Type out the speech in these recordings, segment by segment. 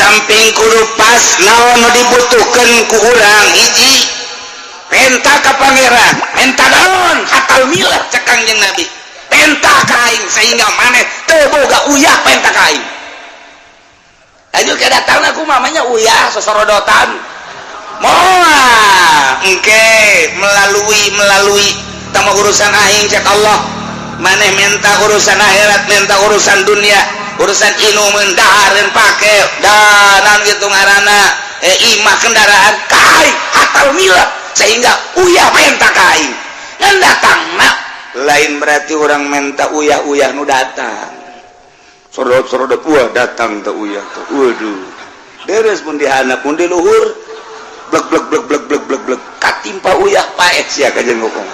samping kudu pas naon dibutuhkan ku urang hiji penta ka pangeran penta naon hatal milah cek Kangjeng Nabi penta kain sehingga maneh teu boga uyah penta kain ayo ke datang aku mamanya uyah sosorodotan moal engke melalui tama urusan aing cek Allah maneh minta urusan akhirat minta urusan dunia urusan inu mendahareun pake danan gitu ngaranna imah kendaraan kain hatal milah sehingga uyah minta kain ngan datangna lain berarti orang minta uyah nu datang sorot uyah datang teh uyah tuh waduh beres pun dihandap pun di luhur blek katimpa uyah paet sia ka jeung ngomong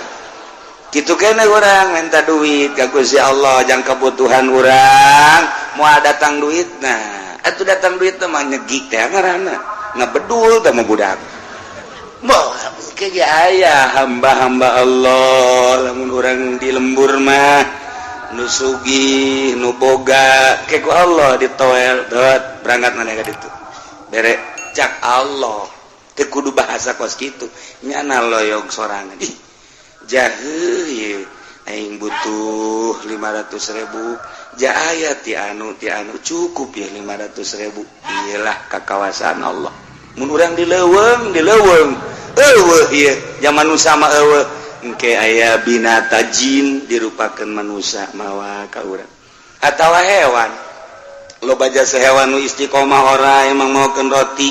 kitu kene urang minta duit ka Gusti Allah jang kebutuhan urang moal datang duit nah atuh datang duit teh mah nyegik teh ngaranna ngabedul teh mah budak moal ge aya hamba-hamba Allah lamun urang di lembur mah nu sugih nu boga ke ku Allah ditoel dot berangkat maneh ka ditu bere cak Allah teu kudu bahasa kos kitu nyana loyog sorangan ih jaheuh aing butuh 500.000 jaya ti anu cukup ya 500.000 iyalah kakawasan Allah mun urang dileuweung eueuh ieu zaman nu sama eueuh engke aya binata jin dirupakeun manusia mawa ka urang atawa hewan loba jasa hewan nu istiqomah ora emang maokeun roti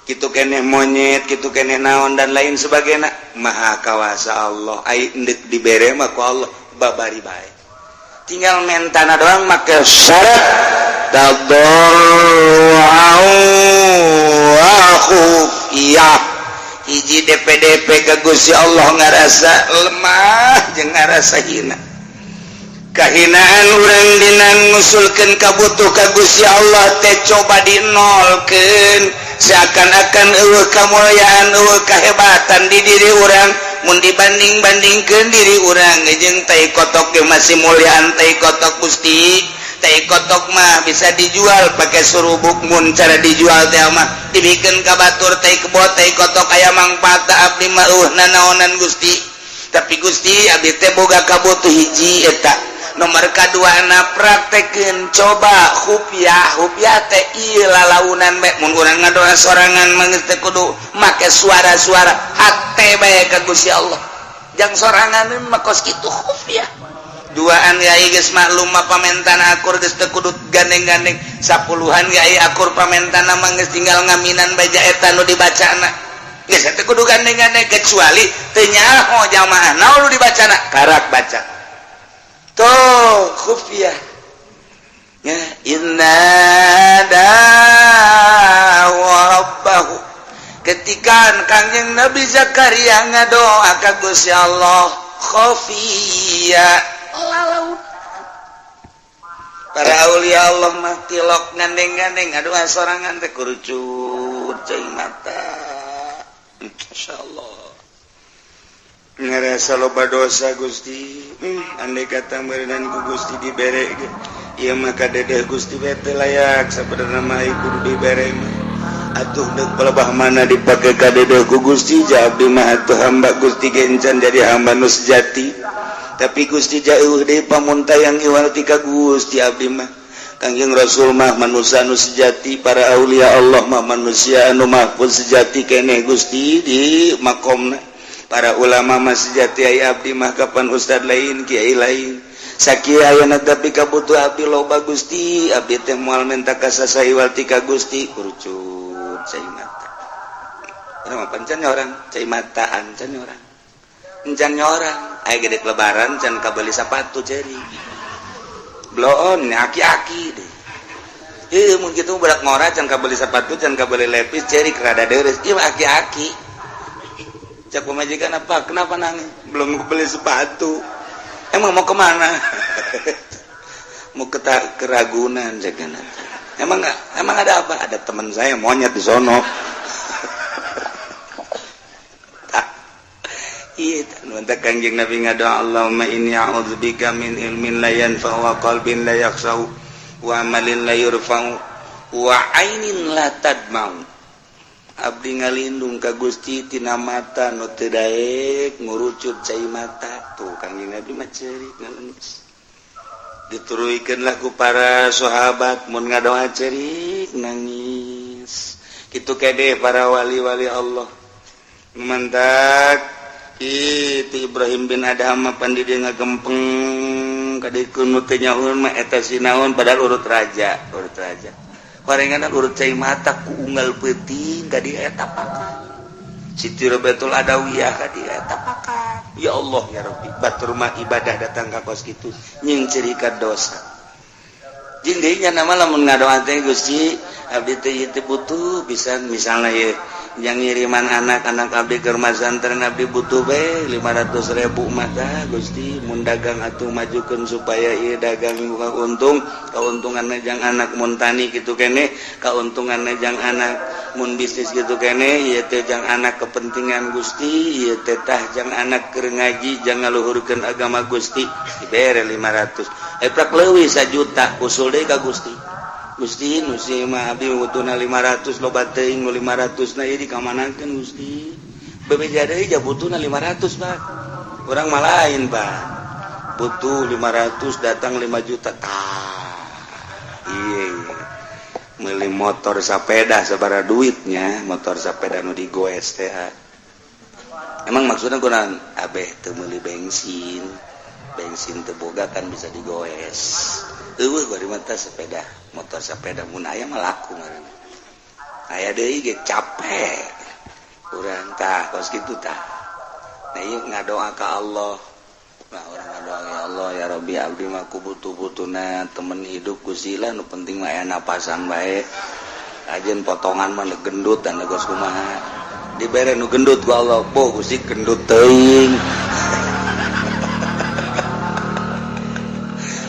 kitu keneh monyet kitu keneh naon dan lain sebagainya maha kawasa Allah ai endek dibere mah ku Allah babari bae tinggal mentana doang make syarat tadarru'u wa khufiyah hiji DP ka Gusti Allah ngarasa lemah jeung ngarasa hina kahinaan urang dina ngusulkeun kabutuh ka Gusti Allah teh coba dinolkeun seakan-akan eueuh kamulyaan eueuh kahebatan di diri urang mun dibanding-bandingkeun diri urang jeung tai kotok ge masih mulyaan tai kotok Gusti tai kotok mah bisa dijual pakai surubuk mun cara dijual teh mah dibikeun ka batur tai kebo tai kotok aya mangpaat abdi mah nanaonan Gusti tapi Gusti abdi teh boga kabutuh hiji eta nomor kadua na praktekeun coba hupyah teh ieu lalaunan bae mun urang ngadoa sorangan manggeus teh kudu make suara-suara hate bae ka Gusti Allah jang soranganeun mah kos kitu hupyah duaan yai geus maklum mah pamentana akur geus teu kudu gandeng-gandeng sapuluhan yai akur pamentana mah geus tinggal ngaminan baja eta nu dibacana geus teu kudu gandeng-gandeng kecuali teu nyaho jamaah naon nu dibacana karak baca tuh khufiyah ya inna rabbahu ketika Kangjeng Nabi Zakaria ngadoa ka Gusti Allah khufiyah laut para aulia Allah mah tilok gandeng-gandeng ngadoa sorangan teh kurucut cai mata insyaallah ngarasa loba dosa Gusti andai kata meureunan ku Gusti dibere ieu mah ka dedeh Gusti bete layak sabenerna mah kudu dibere mah atuh deuk pelebah mana dipake ka dedeh ku Gusti ja abdi mah atuh hamba Gusti ge encan jadi hamba nu sejati tapi Gusti jauh deui pamuntayang iwati ka Gusti abdi mah Kangjeng Rasul mah manusia nu sejati para aulia Allah mah manusia anu mahfuz sejati keneh Gusti di makomna para ulama mah sejati aya abdi mah kapan ustad lain kiai lain sakieu ayeuna tapi kabutuh abdi loba Gusti abdi teh moal minta ka sasaiwati ka Gusti kurucut cai mata urang mah pancan orang cai mataan can orang encan orang aya gede lebaran can kabeli sapatu ceri bloon aki-aki deh ieu mun kitu budak ngora can kabeli sapatu can kabeli lepis ceri kerada deres ieu aki-aki cak pemajikan apa? Kenapa nangis? Belum beli sepatu. Emang mau kemana? Mau ke Ragunan cakana. Emang ada apa? Ada teman saya monyet di sono. Iya, nuntut Kangjeng Nabi ngadoa Allahumma inni a'udzubika min ilmin la yanfa'u wa qalbin la yakhsha'u wa amalin la yurfa'u Wa'ainin latad mau abdi ngalindung ka Gusti tina mata nu teu daek ngurucut cai mata tuh Kangjeng Nabi mah ceurik nangis dituruykeun lah ku para sahabat mun ngadoa ceurik nangis kitu kede para wali-wali Allah mantak kitu Ibrahim bin Adham pandi dia ngagempeng kadikeun nu teu nyahoeun mah eta sinaon padahal urut raja parenganan urut cai mata ku unggal peuting ka dia eta pakan Siti Robatul Adawiyah ka dia eta pakan ya Allah ya Rabbi batur mah ibadah datang ka kos kitu nying cerika dosa jeung deui nya nama lamun ngadoa teh Gusti abdi teh butuh bisa misalna ye yang ngiriman anak-anak abdi keur mazantren abdi butuh bae 500.000 mah dah Gusti mun dagang atuh majukeun supaya ieu dagang buka untung kauntunganna jang anak mun tani kitu keneh kauntunganna jang anak mun bisnis kitu keneh ieu teh jang anak kepentingan Gusti ieu teh tah jang anak keur ngaji jang ngaluhurkeun agama Gusti dibere 500 eprak leuwih 1 juta usul deui ka Gusti Gusti nu si mah abdi butuhna 500 loba teuing nu 500 na ieu dikamanakeun Gusti bebeja deui ja butuhna 500 Pak urang mah lain Pak butuh 500 datang 5 juta tah ieu meuli motor sapeda sabaraha duitnya motor sapeda nu digoes teh emang maksudna kunaon abeh teu meuli bensin teu boga kan bisa digoes eueuh bari mah sepeda motor sepeda mun aya mah laku ngaranna aya deui ge capek urang tah kos kitu tah nah ieu ngadoa ka Allah nah urang ngadoa ya Allah ya Rabbi abdi mah ku butuh-butuhna temen hidup Gusti lah nu penting mah aya napasan bae ajeun potongan mah gendut dan geus kumaha dibere nu gendut ku Allah po Gusti gendut teuing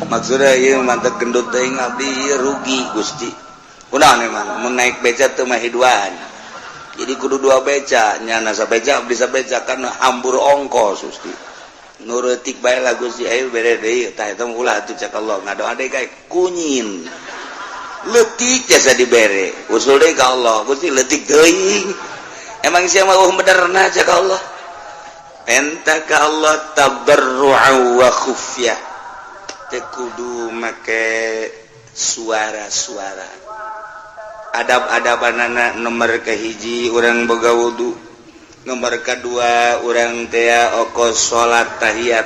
maksudnya ieu mantep gendut teuing abdi rugi Gusti kunaon emang mun naik beca teu mah hiduan jadi kudu 2 beca nyana sabeca abdi sabeca kan hambur ongkos Gusti nu reutik bae lah Gusti ayo bere deui tah eta ulah atuh cak Allah ngadoa deui kae kunyin leutik jasa dibere usul deui ka Allah Gusti leutik teuing emang sia mah benerna cak Allah enta ka Allah tabarru'an wa khufyah kudu make suara-suara adab-adabanana nomor kahiji urang boga wudu nomor kedua urang teh okos salat tahiyat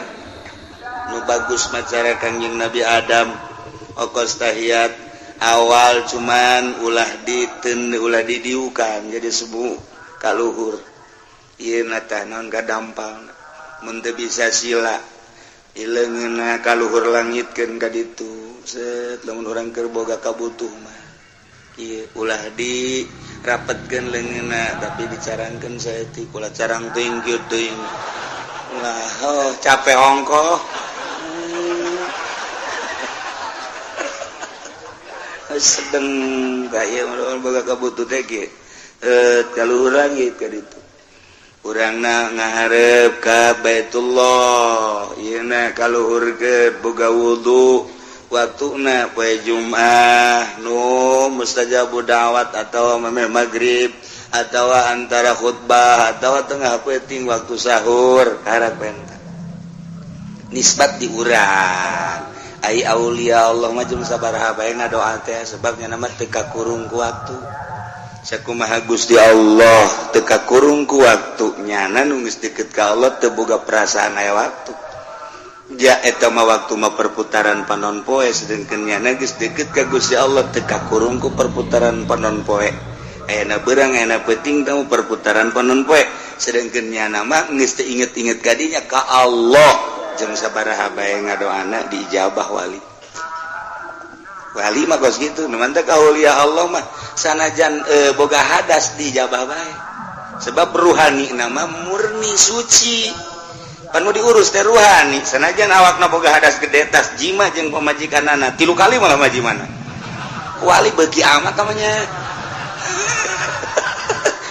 nu bagus macara Kangjeng Nabi Adam okos tahiyat awal cuman ulah didiukan jadi subuh kaluhur ieu tah naon gadampal mun teu bisa sila ileungeunna kaluhur langitkeun ka ditu set lamun urang keur boga kabutuh mah ieu ulah dirapetkeun leungeunna tapi dicarangkeun saeutik ulah carang teuing kieu teuing ulah capek hongko sedeng ka ieu mah boga kabutuh teh kieu kaluhur langit ka ditu urangna ngaharep ka Baitullah yeuna kaluhurkeun boga wudu waktuna poe Jumat nu mustajabud da'wat atawa memeh magrib atawa antara khutbah atawa tengah peuting waktu sahur harap eta nisbat di urang ai aulia Allah mah jeung sabaraha bae ngadoa teh sebabnya nama teu kakurung ku waktu sakumaha Gusti Allah teu kakurung ku waktu nyana nu geus deukeut ka Allah teu boga perasaan aya waktu ja eta mah waktu mah perputaran panon poe sedengkeun nyana geus deukeut ka Gusti Allah teu kakurung ku perputaran panon poe ayeuna beurang ayeuna peuting tamu perputaran panon poe sedengkeun nyana mah geus teu inget-inget ka dinya ka Allah jeung sabaraha bae ngadoana diijabah wali mah kos gitu mantap kaulia Allah mah sanajan boga hadas dijabah bae sebab ruhani nama murni suci pan mau diurus teh ruhani sanajan awakna boga hadas gede tas jimah jeung pamajikanana 3 kali malah majimana wali beuki amat namanya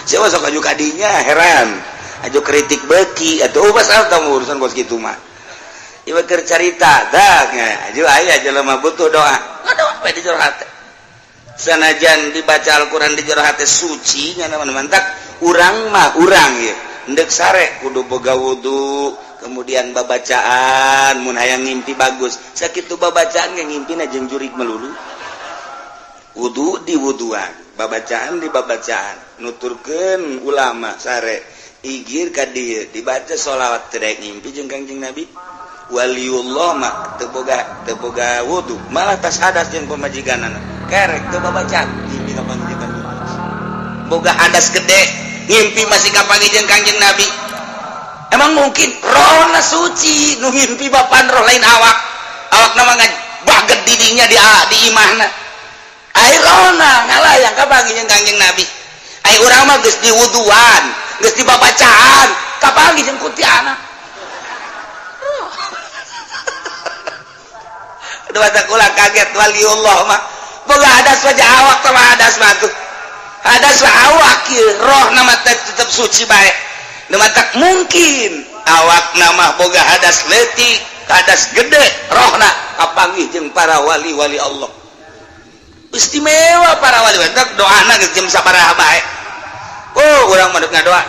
siapa sok aju kadinya heran aju kritik beuki atuh pasal tamu urusan kos gitu mah ieu keur carita dah aju aya jelema butuh doa ngadoa bae dicurhat sanajan dibaca Al-Quran di jero hati suci nya mantap urang mah urang ya ndek sare kudu boga wudu kemudian babacaan mun hayang ngimpi bagus sakitu babacaan ge ngimpina jeung jurig melulu wudu di wuduan babacaan di babacaan nuturkeun ulama sare igir ka dieu dibaca sholawat teu daek ngimpi jeung Kangjeng Nabi waliullah mah teu boga wudu malah tas hadas jeung pamajiganana kerek teu babacaan ngimpi ka pangijigan boga hadas gede ngimpi masih ka pangijigan Kangjeng Nabi emang mungkin rohna suci nu ngimpi bapan roh lain awak nama baget didinya di imahna ai rohna ngalayang ka pangijigan Kangjeng Nabi ai urang mah geus diwuduan geus dibabacaan ka pangijigan kuntilanak dua takula kaget waliullah mah boga hadas wajah awak sama hadas mah tuh hadas awak roh nama tetap suci baik nama tak mungkin awak nama boga hadas leutik hadas gede rohna kapanggih jeung para wali-wali Allah istimewa para wali tak doana geus jam sabaraha bae oh urang mah ngadoa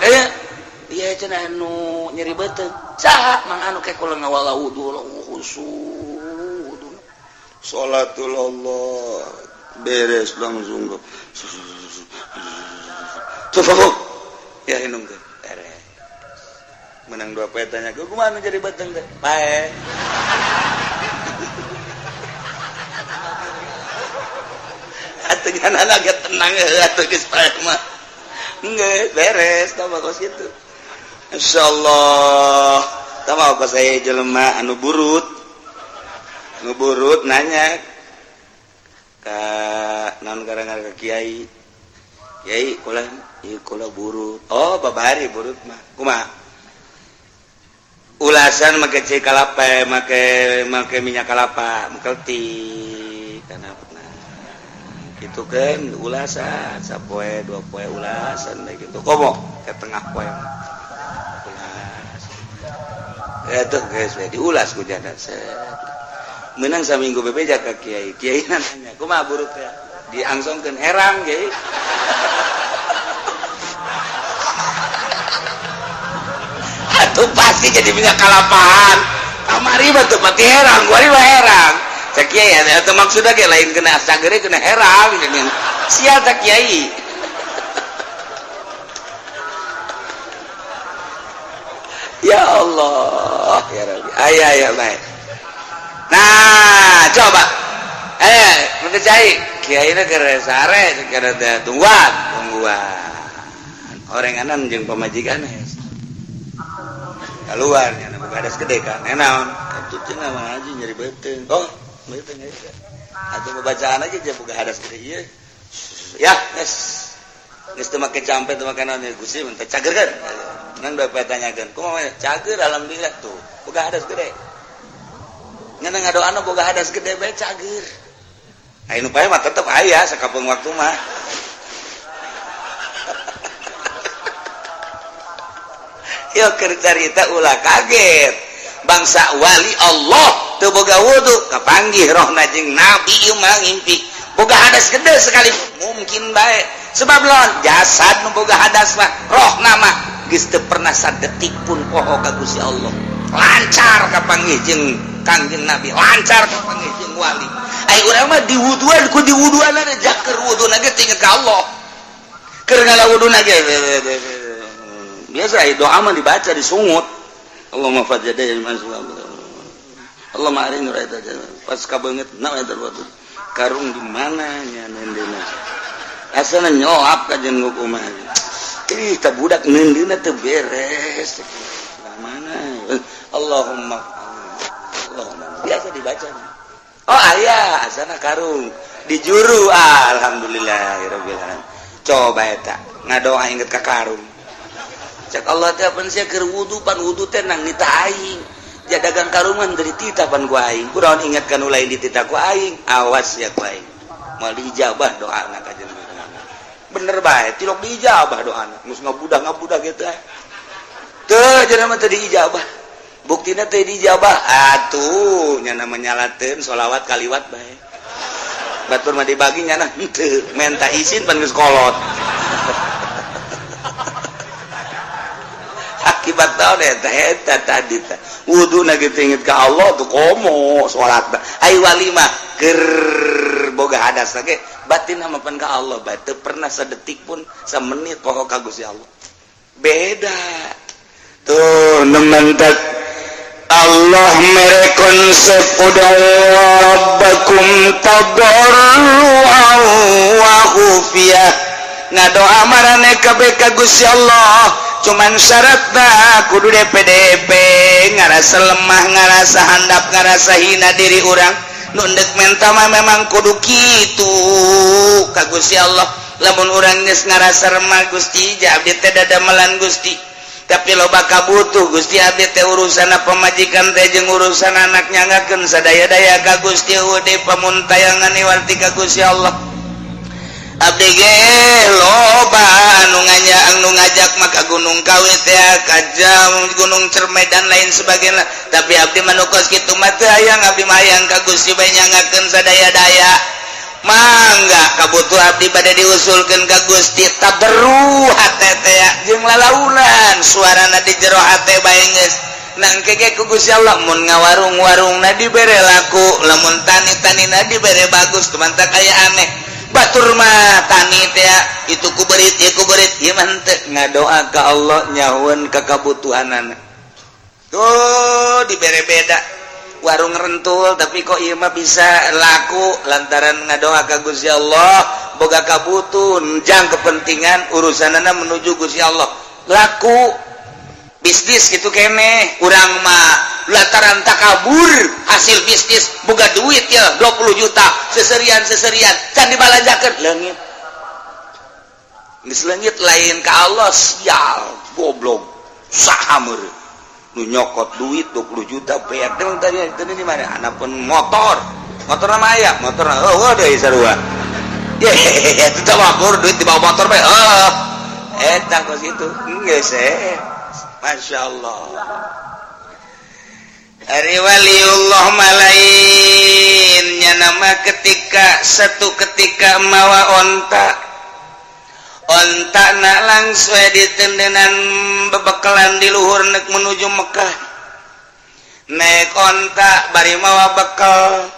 ieu cenah anu nyeri beuteung saha mang anu ke kula ngawala wudu khusyuk sholatul Allah beres langsung tuh ya inung teh beres menang dua petanya gue kumaha jadi beteng teh bae atuh jangan agak tenang atuh geus bae mah geus beres tambah kos kitu insyaallah tambah kos aya jelema anu burut ngeburut nanya ka naon garangan ka kiai kula burut oh babari burut mah kumaha ulasan make cai kalapa make minyak kalapa mengkelti kana kitu kan ulasan sapoe dua poe ulasan bae kitu komo ke tengah poe ulas eta geus diulas ku jana menang saminggu bebeja ke kiai nanya kumaha burut teh diangsongkeun herang kiai atuh pasti jadi minyak kalapahan kamari mah teu pati herang gua mah herang cek kiai eta maksudna ge lain kena sagere kena herang jeung sia cek kiai ya Allah ya Rabbi aya bae. Nah, coba. Mun cai kiaina keur sare keur tungguan. Orenganan jeung pamajikan keluar nya boga hadas gede kan. Naon? Atuh cenah mah aja nyeri beuteung. Oh, beuteung aja. Atuh bacaan aja jeung boga hadas gede ieu. Ya, geus teu make campe teu make naon Gusti mun teh cagerkeun. Nang bae tanyakeun, kumaha cager alhamdulillah tuh. Boga hadas gede. Ngana ngadoana boga hadas gede bae cager. Aya nu pae mah tetep aya sakapeung waktu mah. Yo keur carita ulah kaget. Bangsa wali Allah teu boga wudu kapanggih rohna jeung nabi ieu mah ngimpi. Boga hadas gede sekali mungkin bae. Sebab lawan jasad nu boga hadas mah rohna mah geus teu pernah sadetik pun poho ka Gusti Allah. Lancar kapanggih jeung Kangjeng Nabi lancar kapanggih jeung wali ai urang mah diwuduan ku diwuduan ada jaker wuduna ge inget ka Allah keur ngalawuduna ge biasa ai doa mah dibaca disungut Allahumma fajjada masuk Allah maring raita pas kabeungeut na eta karung di mana nya nendena asana nyoap ka jeung hukum mah ih ta budak nendena teu beres mana Allahumma biasa dibaca oh aya asana karung di juru alhamdulillahirabbil alamin coba eta ngadoa inget ka karung cek Allah teh pan sia keur wudu pan wudu teh nang nita aing jadagang karungan dari tita pan ku aing kunaon inget kan lain di tita ku aing awas ya ku aing moal diijabah doana ka jenengan bener bae tilok diijabah doana geus ngabudah kitu teu jenengan mah teu diijabah buktina teh dijabah atuh nya nama nyalateun sholawat kaliwat bae batur mah dibaginya nah henteu minta izin pan geus kolot akibat tahu deh eta tadi teh wudu na gitu inget ka Allah tuh komo salat ai walimah keur boga hadas lagi batin hamapan ka Allah teu pernah sadetik pun samenit pokok ka Gusti Allah beda tuh nementak Allah merekon sepudang rabbakum tadarru'an wa khufiyah ngadoa marane kabeh ka Gusti Allah cuman syaratna kudu DPDP ngarasa lemah ngarasa handap ngarasa hina diri orang nundek menta mah memang kudu kitu ka Gusti Allah lamun urang geus ngarasa remah Gusti abdi teh dadamelan Gusti tapi loba kabutuh Gusti abdi teh urusan pamajikan teh jeung urusan anak nyangakeun sadaya-daya ka Gusti ude pamuntayangan warti ka Gusti Allah abdi ge loba anu ngajak maka gunung kawit ya kajam gunung Cermai dan lain sebagainya tapi abdi manukos kitu mah teu hayang abdi mah hayang ka Gusti bae nyangakeun sadaya-daya mangga kabutuh abdi bade diusulkeun ka Gusti tadarru hate teh jeung lalaunan suarana di jero hate bae geus nang keke ku Gusti Allah mun ngawarung-warungna dibere laku lamun tani-tanina dibere bagus teman tak aya aneh batur mah tani teh itu kuberit ieu mah henteu ngadoa ka Allah nyahoeun ka kabutuhanana tuh dibere beda warung rentul tapi kok ieu mah bisa laku lantaran ngadoa ka Gusti Allah boga kabutuh jang kepentingan urusanana menuju Gusti Allah laku bisnis gitu kene urang mah lantaran takabur hasil bisnis boga duit ya 20 juta seserian can dibalajakeun leungit geus leungit lain ka Allah sial goblok saha meureun nu nyokot duit 20 juta beak tadi di mana anapun motor nama aya motor deui sarua ye eta teh wakur duit di bawah motor bae eta kos itu geus Masya Allah Ari waliullah malainnya nama satu ketika mawa onta nak langsung ditendenan bebekalan di luhur nek menuju Mekah naik onta bari mawa bekal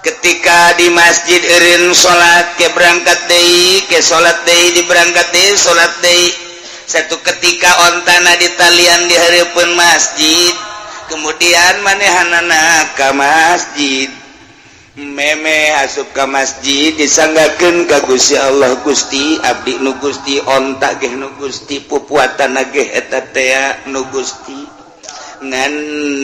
ketika di masjid eureun salat ke berangkat deui ke salat deui di berangkat deui salat deui satu ketika ontana di talian di hareupeun masjid kemudian manehanana ka masjid meme asup ka masjid disanggakeun ka Gusti Allah Gusti abdi nu Gusti onta ge nu Gusti pupuatana ge eta teh nu Gusti ngan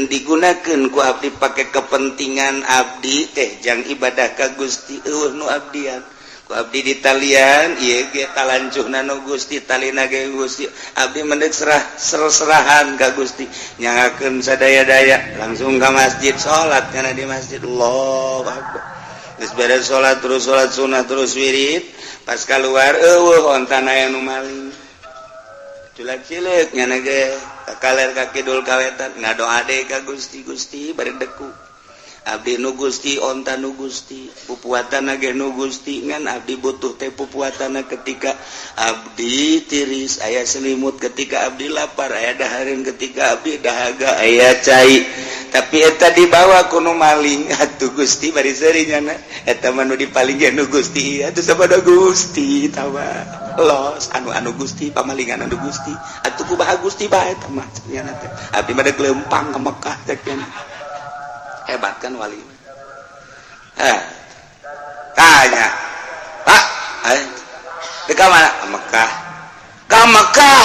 digunakeun ku abdi pake kepentingan abdi teh jang ibadah ka Gusti nu abdian ku abdi di talian ieu ge talancuhna nu Gusti talina ge Gusti abdi mendek serahan ka Gusti nyangakeun sadaya-daya langsung ka masjid salat kana di masjid Allahu Akbar geus beres salat terus salat sunah terus wirid pas keluar eueuh ontana aya nu maling culak-cileuk nyana ge kakaler ka kidul kawetan ngadoa deui ka Gusti bari deku abdi nu Gusti onta nu Gusti pupuatana ge nu Gusti ngan abdi butuh teh pupuatana ketika abdi tiris aya selimut ketika abdi lapar aya dahareun ketika abdi dahaga aya cai tapi eta dibawa ku nu maling atuh Gusti bari seuri nyana eta mah nu dipaling ge nu Gusti atuh sabada Gusti tawa los anu Gusti pamalingan anu Gusti atuh kumaha Gusti bae eta mah nyana teh abdi mah deuk leumpang ka Mekah teh hebat kan wali tanya Pak dekat mana ke Mekah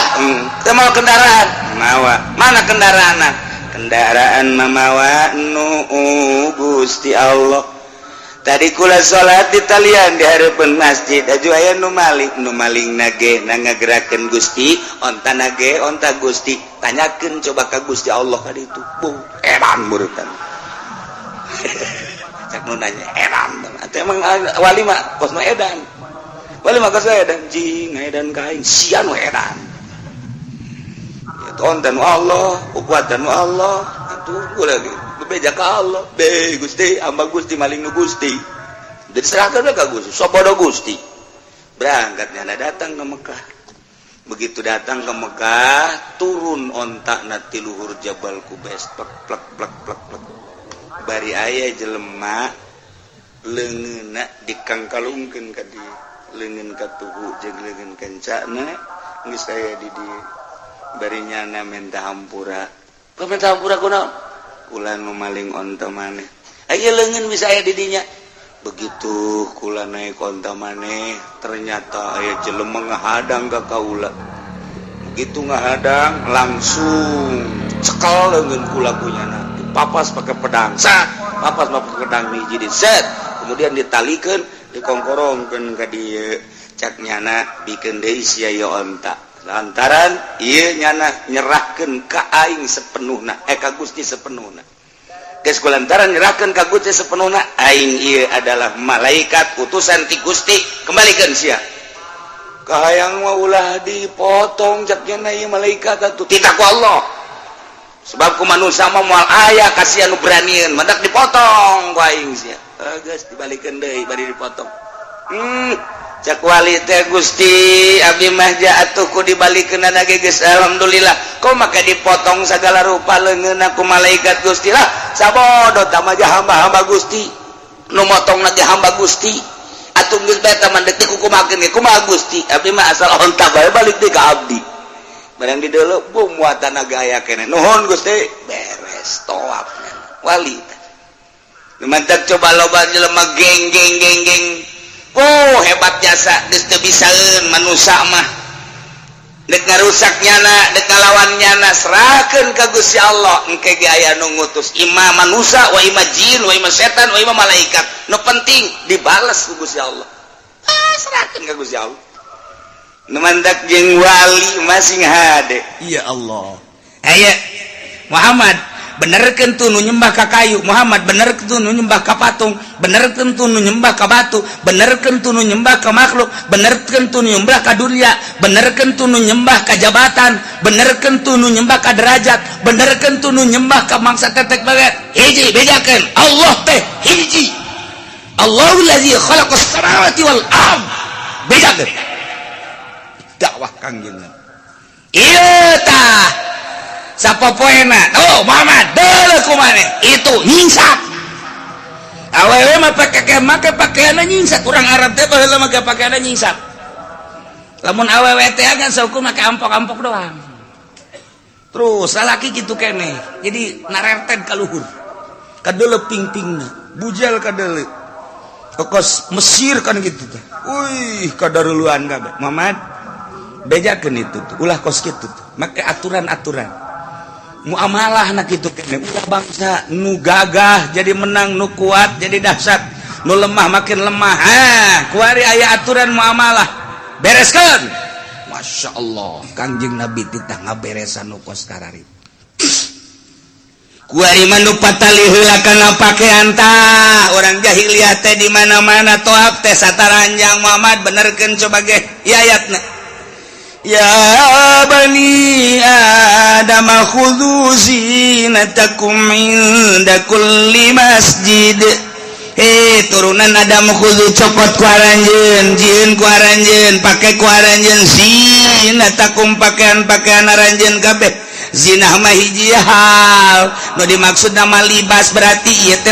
mau kendaraan mawa mana kendaraan mamawa nu Gusti Allah tadi kula salat di talian di hareupeun masjid aju aya nu maling nage ngagerakeun Gusti onta nage onta Gusti tanyakeun coba ka Gusti Allah ka ditu edan meureun cak nu nanya edan atuh emang wali mah kosna edan jing edan kain sia nu edan itu onta nu Allah ukuatan nu Allah atuh lagi bebeja ka Allah be Gusti amba Gusti maling nu Gusti diserahkan ka Gusti sopodo Gusti berangkatnya datang ke Mekah. Begitu datang ke Mekah turun ontak na ti luhur Jabal Qubais plek plek plek plek plek bari aya jelema leungeunna dikangkalungkeun ka di leungeun katuhu jeung leungeun kancana geus aya di dieu bari nyana minta hampura minta hampura kunaon ulah nu maling onta maneh aya leungeun bisa aya di dinya begitu kula naik onta maneh ternyata aya jelema ngahadang ka kaula begitu ngahadang langsung cekel leungeun kula kunyana dipapas pakai pedang sat papas pakai pedang hiji set kemudian ditalikeun dikongkorongkeun ka dieu cak nyana bikeun deui sia ieu onta lantaran ieu nyana nyerahkeun ka aing sepenuhna ka Gusti sepenuhna geus kulantaran nyerahkeun ka Gusti sepenuhna aing ieu adalah malaikat utusan ti Gusti kembalikeun sia kahayang mah ulah dipotong cak nyana ieu malaikat atuh tidak ku Allah sebab ku manusia mah moal aya kasih anu beranian mendak dipotong ku aing sia geus dibalikeun deui bari dipotong cak wali teh Gusti abdi mah atuh ku dibalikeunana ge geus alhamdulillah kok maka dipotong sagala rupa leungeunna ku malaikat Gusti lah sabodo tah mah hamba-hamba Gusti nu motongna ge hamba Gusti atuh geus bae tah mandek kumakeun ge kumaha Gusti abdi mah asal onta bae balik deui ka abdi barang di deuleu bung muatan gaya kene nuhun Gusti beres toap wali mantap coba loba jelema geng hebat jasa geus teu bisaeun manusia mah dek ngarusak nyana dek ngalawan nyana serahkeun ka Gusti Allah engke ge aya nu ngutus imam manusia wa imam jin wa imam setan wa imam malaikat nu penting dibales ku Gusti Allah serahkeun ka Gusti Allah nu mandak jeung wali masing hade ya Allah aya Muhammad benerkeun tuh nu nyembah ka kayu Muhammad benerkeun tuh nu nyembah ka patung benerkeun tuh nu nyembah ka batu benerkeun tuh nu nyembah ka makhluk benerkeun tuh nu nyembah ka dunia benerkeun tuh nu nyembah ka jabatan benerkeun tuh nu nyembah ka derajat benerkeun tuh nu nyembah ka mangsa tetek banget hiji bedakeun Allah teh hiji Allahul ladzi khalaqas samawati wal ard bedakeun dakwah kangjeng ieu tah sapopoena oh Muhammad deuleu kumaneh itu nyingsak awewe mah make pakaianna nyingsak urang Arab teh baheula make pakaianna nyingsak lamun awewe teh kan saukur make ampok-ampok doang terus lalaki kitu keneh jadi narerted ka luhur kadeuleu ping-pingna bujal kadeuleu kos Mesir kan gitu teh uih kadaruluan kabeh Muhammad bejakeun itu tuh ulah kos kitu tuh make aturan-aturan muamalah nak itu kene ulah bangsa nu gagah jadi menang nu kuat jadi dahsyat nu lemah makin lemah kuari aya aturan muamalah bereskeun Masya Allah Kangjeng Nabi titah ngaberesan nu kos karari kuari manu patali heula kana pakaian tah orang jahiliyah teh di mana-mana toab teh sataranjang Muhammad benerkeun coba ge ayatna ya bani Adam khudhu zinatakum inda kulli masjid turunan Adam khudhu copot ku aranjeun jieun ku aranjeun pake ku aranjeun zinatakum pakaian-pakaian aranjeun kabeh zinah mah hiji hal nu dimaksud nama libas berarti ieu teh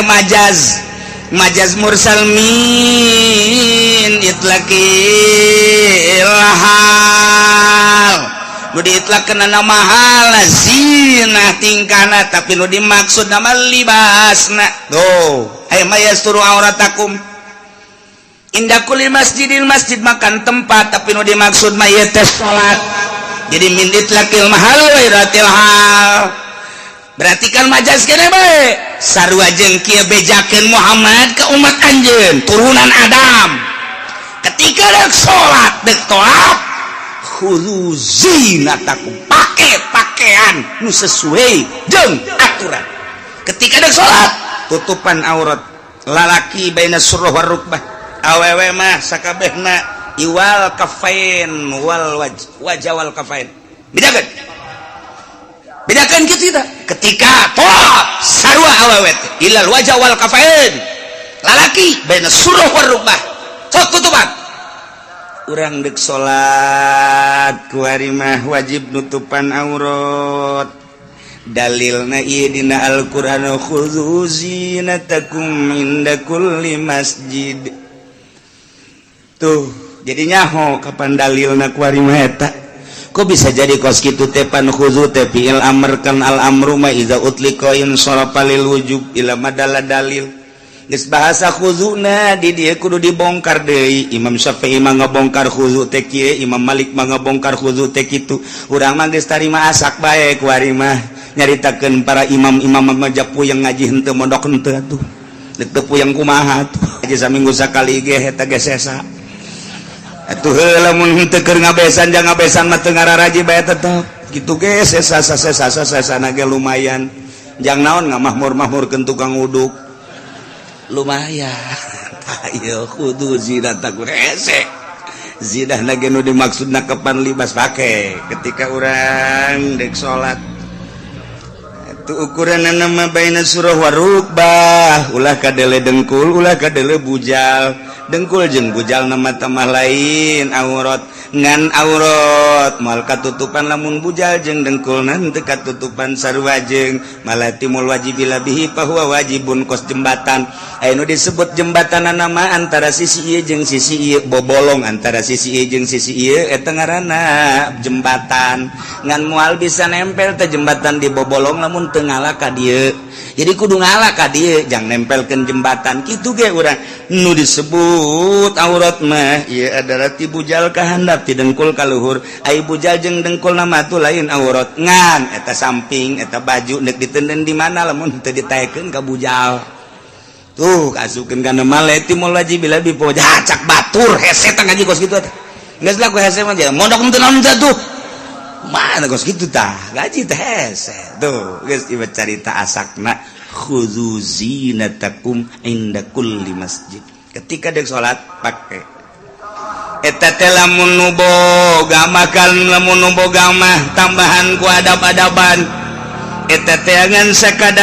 majaz mursal min itlaqil hal nu diitlaqkeun nama hal zina tingkana tapi nu dimaksud nama libasna tuh ay mayasturu auratakum inda kulli masjidin masjid makan tempat tapi nu dimaksud mah ieu teh salat jadi min itlaqil mahal wa iratil hal berarti kan majaz kene bae sarua jeung kieu bejakeun Muhammad ke umat anjeun turunan Adam ketika deuk salat deuk tawaf khudzu zinatakum pake pakaian nu sesuai jeung aturan ketika deuk salat tutupan aurat lalaki baina surah war rukbah awewe mah sakabehna iwal kafain wal wajh wal kafain bedakan gitu kita ketika toab sarua awet ilal wajah wal kafain lalaki baina surah war rukbah sok tutupan urang dek salat ku ari mah wajib nutupan aurat dalilna ieu dina Al-Qur'an khudzu zinatakum inda kulli masjid tuh jadi nyaho kapan dalilna ku ari mah eta kok bisa jadi kos kitu teh pan khudzu teh fi'il amr kan al amru ma iza utliqa in sarafa lil wujub ila madalla dalil geus bahasa khuzuna di dieu kudu dibongkar deui Imam Syafi'i mah ngabongkar khudzu teh kieu Imam Malik mah ngabongkar khudzu teh kitu urang mah geus tarima asak bae ku ari mah nyaritakeun para imam-imam majapu yang ngaji henteu mondok henteu atuh deuk teu puyeng kumaha atuh aja saminggu sakali ge eta ge sesa atuh heula mun henteu keur ngabesan jang ngabesan mah teu ngararaji bae tetep kitu ge sesa-sesa ge lumayan jang naon ngamahmur-mahmurkeun tukang uduk lumayan ayo kudu zinatakum hese zidah nage nu dimaksudna kapan libas pake ketika urang dek salat itu ukuranna mah baina surah warukbah ulah kadele dengkul ulah kadele bujal dengkul jeung bujal nama tamah lain aurat ngan aurat mal katutupan lamun bujal jeung dengkul nanti katutupan sarua jeung malatimul wajibil bihi bahwa wajibun kos jembatan anu disebut jembatan nama antara sisi ieu jeung sisi ieu bobolong antara sisi ieu jeung sisi ieu eta ngaranna jembatan ngan moal bisa nempel teh jembatan di bobolong lamun teu ngalah ka dieu jadi kudu ngalah ka dieu jang nempelkeun jembatan kitu ge urang nu disebut aurat mah ieu adalah ti bujal ka handap ti dengkul ka luhur ai bujal jeung dengkul nama tu lain aurat ngan eta samping eta baju neuk diteuneun di mana lamun teu ditaekeun ka bujal tuh kasukeun kana male timul wajib bila bipo cak batur hese tah ngaji kos kitu teh geus lah ku hese mah mondok teu naon tuh mana kos kitu tah gaji teh hese tuh geus ieu carita asakna khudzu zinatakum inda kulli masjid ketika dek salat pake eta teh lamun nu boga makan lamun nu boga mah tambahan ku adab-adaban eta teh ngan sakadar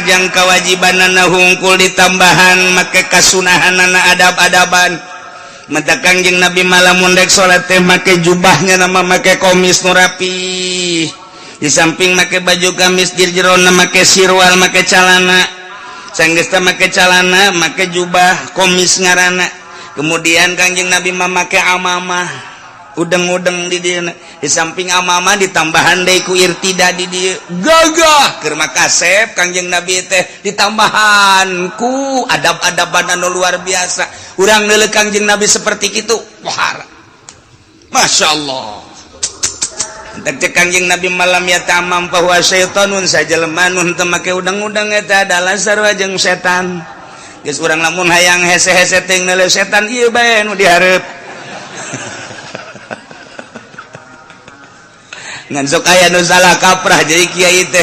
jang kewajibanana hungkul ditambahan make kasunahanana adab-adaban mata Kangjeng Nabi malamun dek salat teh make jubahnya nama make komis nu rapi di samping make baju gamis dirjerona make sirwal make calana sanggeus teh make calana make jubah komis ngaranna kemudian Kangjeng Nabi mah make amamah udeng-udeng di dieu di samping amamah ditambahan deui ku irtida di dieu gagah keur makasep Kangjeng Nabi teh ditambahan ku adab-adaban anu luar biasa urang neuleuk Kangjeng Nabi seperti kitu wah masyaallah entek Kangjeng Nabi malam ya tamam bahwa syaitanun sajelema nu teu make udang-udang eta adalah sarua jeung setan geus urang lamun hayang hese-hese teh neuleuk setan ieu bae nu dihareup ngan sok aya nu salah kaprah jadi kiai teh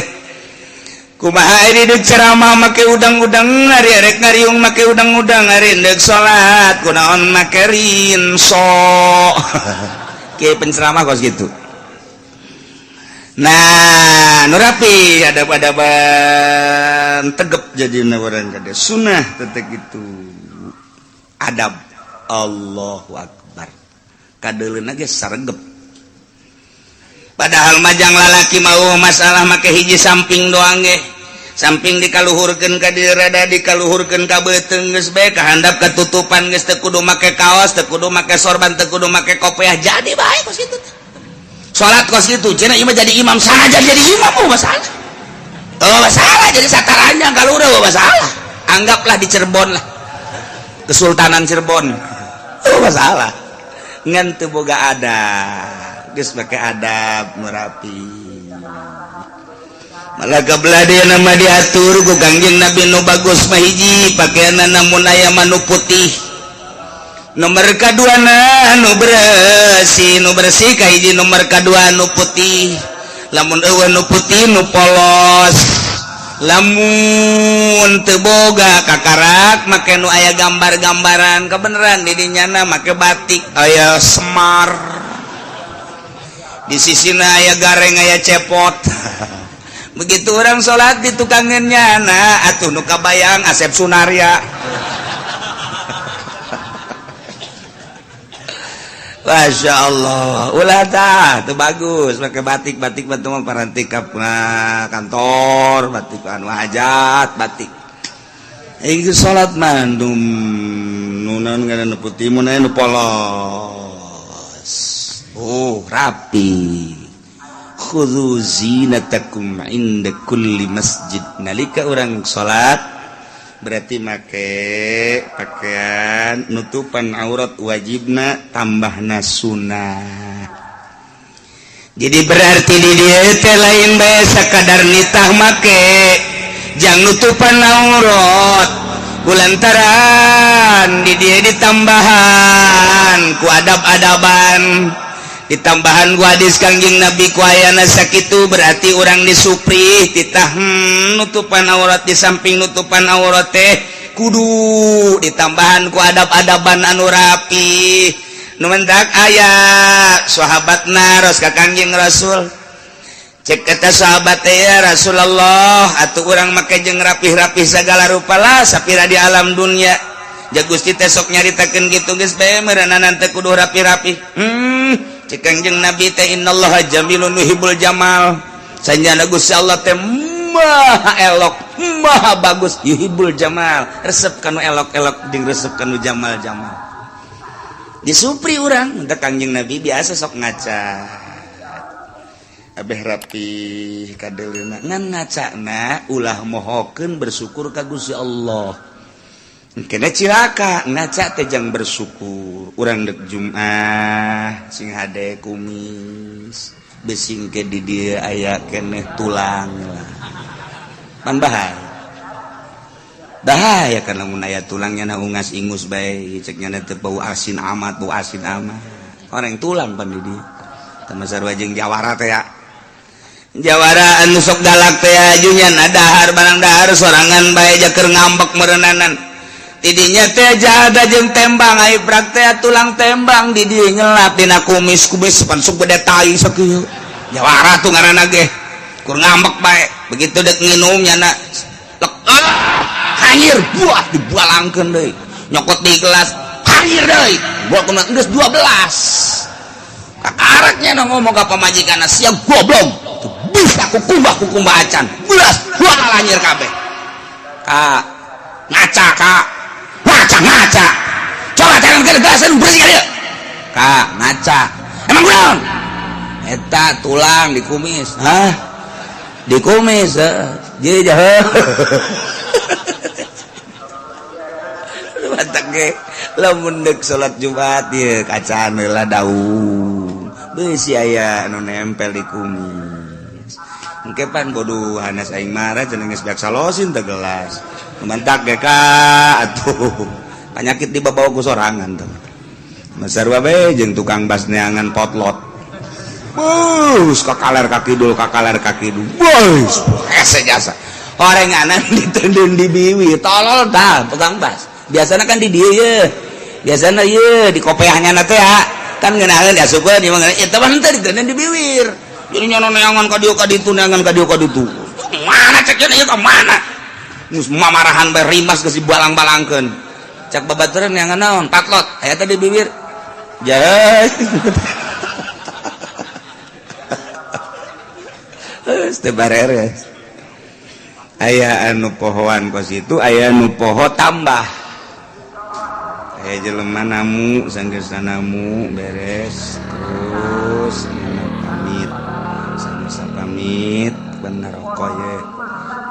kumaha ari deuk ceramah make udang-udang ari rek ngariung make udang-udang ari deuk salat kunaon make rinso kiai penceramah kos gitu. Nah, nu rapi adab-adaban tegep jadina urang kade sunnah tetek itu adab Allahu Akbar kadeuleuna ge saregep padahal majang lalaki mau masalah make hiji samping doang ge samping dikaluhurkeun ka dieu rada dikaluhurkeun ka beuteung geus bae kahandap katutupan geus teu kudu make kaos teu kudu make sorban teu kudu make kopiah jadi bae kos kitu salat kos kitu cenah ieu mah jadi imam saja jadi imam oh masalah jadi sataranjang kalau udah masalah anggaplah di Cirebon lah Kesultanan Cirebon oh masalah ngan teu boga adab geus make adab nu rapi malah kabladeuna mah diatur ku Kangjeng Nabi nu bagus mah hiji pakaianna namun aya manu putih nomor kedua nu bersih ka hiji nomor kedua nu putih lamun eueuh nu putih nu polos lamun teu boga kakarak make nu aya gambar-gambaran kebeneran di dinyana make batik aya semar di sisina aya gareng aya cepot begitu orang salat di tukangannya nah atuh nu kabayang Asep Sunaria. Masya Allah ulah tah itu bagus pakai batik batu mah paranti ka kantor batik anu hajat batik ieu salat mandum nunan ngaranna putih mun aya nu polos rapi khudzu zinatakum inda kulli masjid nalika urang salat berarti make pakaian nutupan aurat wajibna tambahna sunnah. Jadi berarti di dieu teh lain bae sakadar nitah make jang nutupan aurat kulantaran di dieu ditambahan ku adab-adaban ditambahan ku hadis Kangjeng Nabi ku ayana sakitu berarti orang disupri titah nutupan aurat di samping nutupan aurat teh kudu ditambahan ku adab-adaban anu rapi nu mendak aya sahabatna ros ka Kangjeng Rasul cek kata sahabat teh ya Rasulullah atuh urang make jeung rapih-rapih sagala rupa lah sapira di alam dunia ja Gusti teh sok nyaritakeun kitu geus bae meureunan teh kudu rapi-rapi cek Kangjeng Nabi teh innallaha jamilun yuhibbul jamal sanjana Gusti Allah teh maha elok maha bagus yuhibbul jamal resep kanu elok-elok jeung resep kanu jamal-jamal disupri urang da Kangjeng Nabi biasa sok ngaca abeh rapi kadeulina ngan ngacana ulah mohokeun bersyukur ka Gusti Allah kena cilaka ngaca teh jang bersyukur urang dek Jumat sing hade kumis besing ke di dieu aya keneh tulang lah pan bahaya kana mun aya tulangnya na ungas ingus bae ceknya teh bau asin amat orang tulang pan di dieu teh masarua jeung jawara teh ya jawara anu sok galak teh ajunya na dahar barang dahar sorangan bae ja keur ngambek meureunanan tidinya teh jada jeung tembang ai praktek tulang tembang di dieu ngelap dina kumis pan sok bede tai sakieu jawara tuh ngaranna ge kur ngambek bae begitu dek nginum nya hanyir buah dibualangkeun deui nyokot di gelas hanyir deui buah kuna geus 12 kakareknya ngomong ka pamajikanna sia goblok bisa kukumbah acan belas buah hanyir kabeh ngaca coba tangan ke gelasan bersih dia ngaca emang naon eta tulang di kumis di kumis jadi mantap ge lamun deuk salat Jumat ieu kacaan heula daun beusi aya anu nempel di kumis engke pan kudu hanas aing marah cenah geus beak salosin teh gelas mantak ge ka atuh penyakit dibawa ku sorangan tuh masarua bae jeung tukang bas neangan potlot bus kakaler kaki dul bus hese jasa orenganan ditendun di biwi tolol tah tukang bas biasana kan di dieu ye biasana ye di kopeahnya na teh kan ngeunaheun asukeun di mangga eta mah teh ditendun di bibir jadi nyono neangan ka dieu ka ditu neangan ka dieu ka ditu mana cek ieu ka mana mus mamarahan bae rimas geus dibalang-balangkeun cak babaturan neangan naon patlot aya teh di bibir jas teu bareres aya anu pohoan kos itu aya anu poho tambah aya jelema namu sanggeus namu beres terus pamit samasa pamit bener rokok ye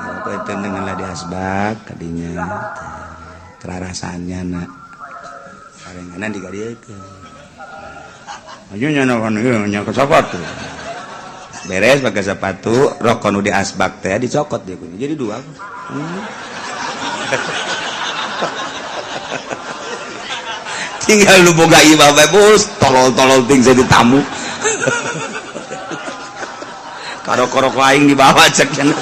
rokok itu dengan di asbak kadinya kerarasannya nak karenganan digadiekeun ajunya naon ieu nya ka sapatu beres pakai sepatu rokok nu di asbak teh dicokot dia punya jadi dua tinggal lu boga imah bae bos tolol ting jadi tamu karok-karok lain dibawa ceknya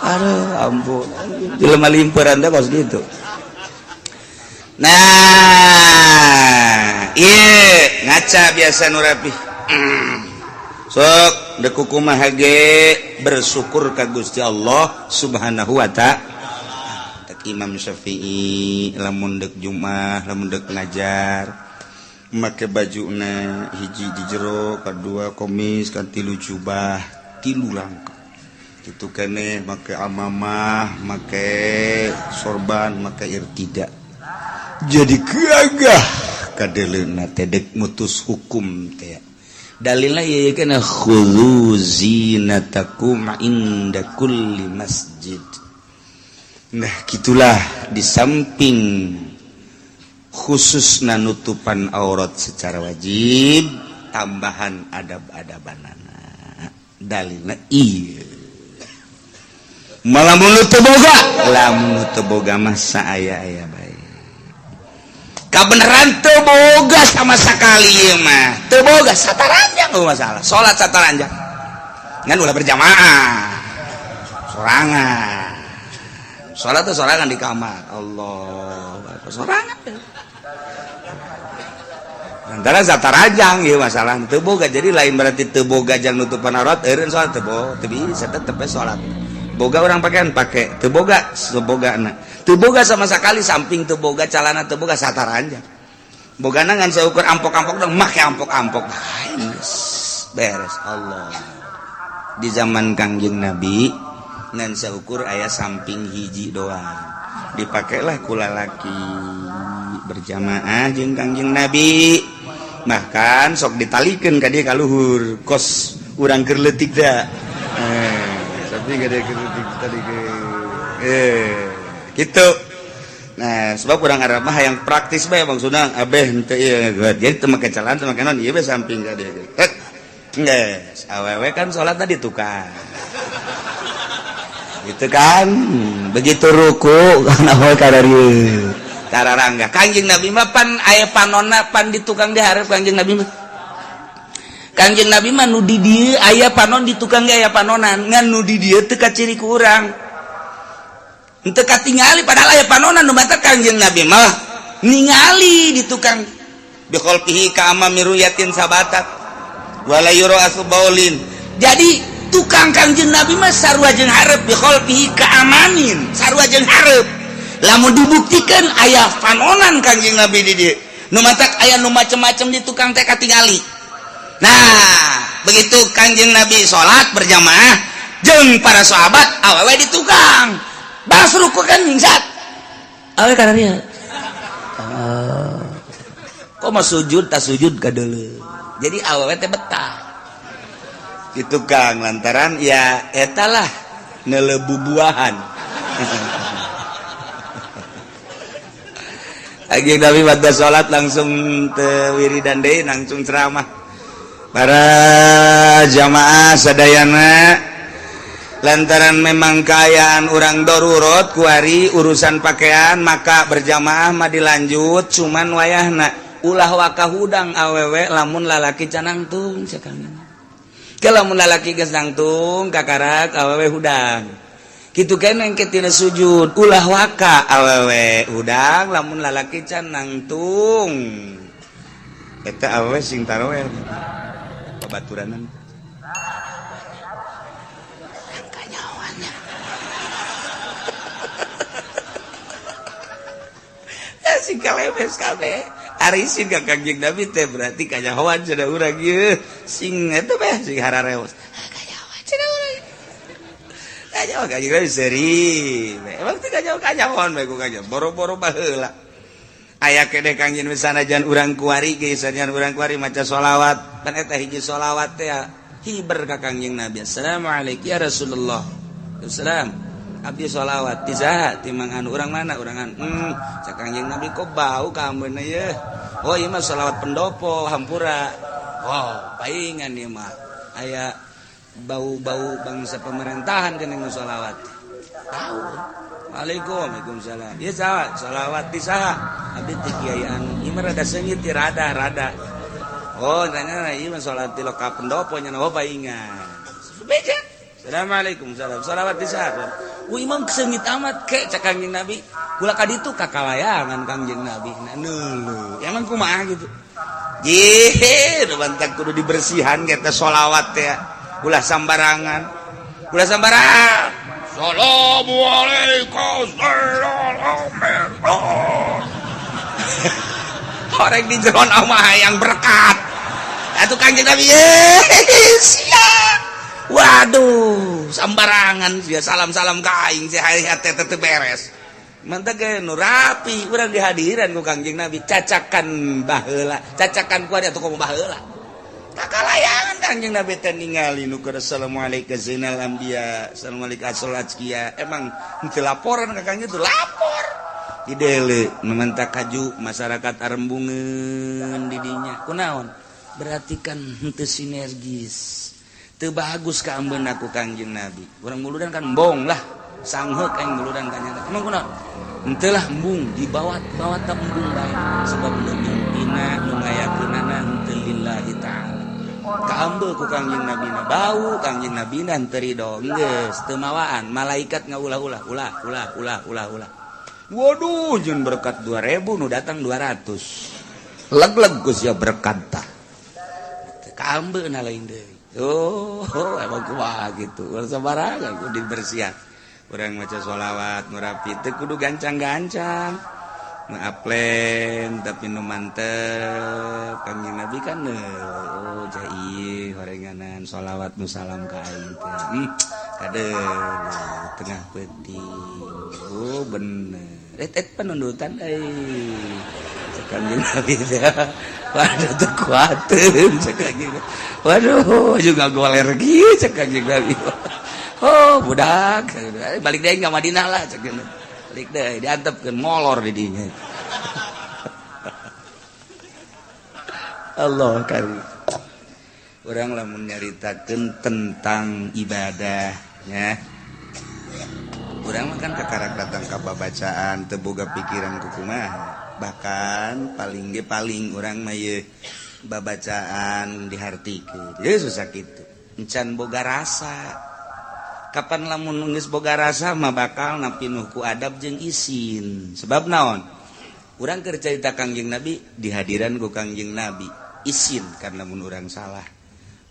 aduh ampun jelema limperan teh kos gitu nah iya ngaca biasa nu rapih sok deku kumaha ge bersyukur ka Gusti Allah Subhanahu wa ta'ala. Tak Imam Syafi'i lamun deuk Jumat lamun deuk ngajar make bajuna hiji di jero, kadua komis, katilu jubah, tilu langkah. Kitu keneh make amamah, make sorban, make irtida. Jadi gagah kadeleuna teh dek mutus hukum teh. Dalilna ieu kana khudzu zinatakum inda kulli masjid. Nah, gitulah di samping khusus nutupan aurat secara wajib, tambahan adab-adabanana. Dalilna ieu. Malamun teu boga, lamun teu boga mah saaya-aya bae. Kabeneran teu boga sama sekali ieu mah. Teu boga sataranjang eueuh masalah. Salat sataranjang. Ngan ulah berjamaah. Sorangan. Salat teh sorangan di kamar. Allah, sorangan. Antara satarajang ieu masalah teu boga. Jadi lain berarti teu boga jang nutupan aurat, eureun salat teu boga, teu bisa tetep salat. Boga orang pakaian pakai, teu boga sebogana. Teu boga sama sekali samping teu boga calana teu boga sataranja. Bogana ngan seukur ampok-ampok dong, make ampok-ampok. Beres Allah. Di zaman Kangjeng Nabi ngan seukur aya samping hiji doang. Dipakailah ku lalaki berjamaah jeung Kangjeng Nabi. Bahkan sok ditalikeun ka dieu ka luhur, kos urang keur leutik da. Tapi gak ada kritik tadi gitu. Nah, sebab orang Arab mah yang praktis bae Bang Sunang, abeh henteu ieu jadi teu make calan teu make naon ieu bae samping ka dieu. Geus, awewe kan salat tadi tukang. Gitu kan, begitu ruku kana hoe kadarieu. Tararangga. Kangjeng Nabi mah pan aya panonna pan di tukang dihareup Kangjeng Nabi mah. Kangjeng Nabi mah nu di dieu aya panon di tukang ge aya panonan, ngan nu di dieu teu kaciri ku urang. Henteu katingali padahal aya panonan nu batak Kangjeng Nabi mah ningali di tukang bi khalqihi ka amami ruyatin sabatat wala yura asbaulin. Jadi tukang Kangjeng Nabi mah sarua jeung hareup bi khalqihi ka amamin, sarua jeung hareup. Lamun dibuktikan aya panonan Kangjeng Nabi di dieu, nu matak aya nu macem-macem di tukang teh katingali. Nah, begitu Kangjeng Nabi sholat berjamaah jeung para sahabat awewe di tukang balas ruku kan mingsat awewe kana dia kok mah sujud tak sujud kadeuleu. Jadi awewe teh betah di tukang lantaran ya eta lah neleububuahan. Kangjeng Nabi pada sholat langsung teu wiridan deui langsung ceramah. Para jamaah sadayana lantaran memang keayaan orang darurat kuari urusan pakaian maka berjamaah mah dilanjut cuman wayahna ulah wakahudang awewe lamun lalaki can nangtung sakangna. Ke lamun lalaki geus nangtung kakarak awewe hudang. Kitu keneh engke tina sujud ulah waka awewe hudang lamun lalaki can nangtung. Eta awewe sing taraweh. Babaturan kanyawanya si kalebes kabeh arisin ka Kangjeng Nabi teh berarti kanyawan cenah urang ieu sing eta beh sing harareos kanyawan cenah urang kanyawan Kangjeng Nabi seri emang teh kanyawan bae ku kanyawan boro-boro baheula. Aya kene Kangjeng sanajan urang kuari ge sanajan urang kuari maca sholawat pan eta hiji sholawat teh hiber ka Kangjeng Nabi. Assalamualaikum ya Rasulullah. Assalam. Abdi sholawat tisaha timangan urang mana urangan. Cak Kangjeng Nabi kok bau ka ambeuna ye. Oh ieu mah sholawat pendopo hampura. Oh, paingan ieu mah. Aya bau-bau bangsa pemerintahan keneh nu sholawat. Tahu. Waalaikumsalam. Ieu sholawat tisaha. Abdi teh kiai anu ieu mah rada seungit ti rada. Oh, tanya ieu mah salat ti loka pendopo nya oh paingan. Beja. Assalamualaikum salam. Sholawat tisaha. Imam seungit amat ke cak Kangjeng Nabi. Kula ka ditu kakalayangan Kangjeng Nabi. Nah, neuleuh. Emang kumaha gitu. mantak kudu dibersihan kita sholawat ya ulah sambarangan Assalamualaikum orang di jeron amah yang berkat atuh Kanjeng Nabi siap waduh sambarangan sia salam-salam ka aing sia hati teh beres mantap ge nu rapi urang dihadiran ku Kanjeng Nabi cacakan baheula cacakan ku ada atuh komo baheula kakalayangan Kanjeng Nabi teh ningali nu keur assalamualaikum zainal anbiya assalamualaikum asholazkiya emang teu laporan ka Kanjeng tuh lapor dideule nu mantap kaju masyarakat arembungeun di dinya kunaon berarti kan henteu sinergis teu bagus ka ambeun aku Kanjeng Nabi urang muludan kan embong lah sangheuk aing muludan ka nya emang kunaon henteu lah embung dibawa ta embung bae sebab nu mimpina nu ngayakeunana henteu lillahi taala kaambeu ku Kanjeng Nabi na bau Kanjeng Nabi na teu ridho geus teu mawaan malaikat ngaulah-ulah ulah waduh jeung berkat 2000 nu datang 200 leg-leg geus ya berkat tah kaambeuna lain deui emang kumaha gitu sabarangan kudu dibersihan urang maca sholawat nu rapi teu kudu gancang-gancang nu aplen tapi nu mantep Kanjeng Nabi kan jai horenganan sholawat nu salam ka aing teh kadeu tengah peuting bener penundutan Kanjeng Nabi teh waduh teu kuateun cek Kanjeng waduh juga goler kieu cek Kanjeng Nabi budak balik deui ka Madinah lah cek balik deui diantepkeun molor di dinya Allah karim urang lamun nyaritakeun tentang ibadahnya urang mah kan kakarak datang ka babacaan teu boga pikiran kumaha bahkan paling orang mah babacaan dihartikeun susah kitu encan boga rasa kapan lamun geus boga rasa mah bakal napinuh ku adab jeung isin sebab naon urang keur carita Kanjeng Nabi dihadiran ku Kanjeng Nabi isin karena mun urang salah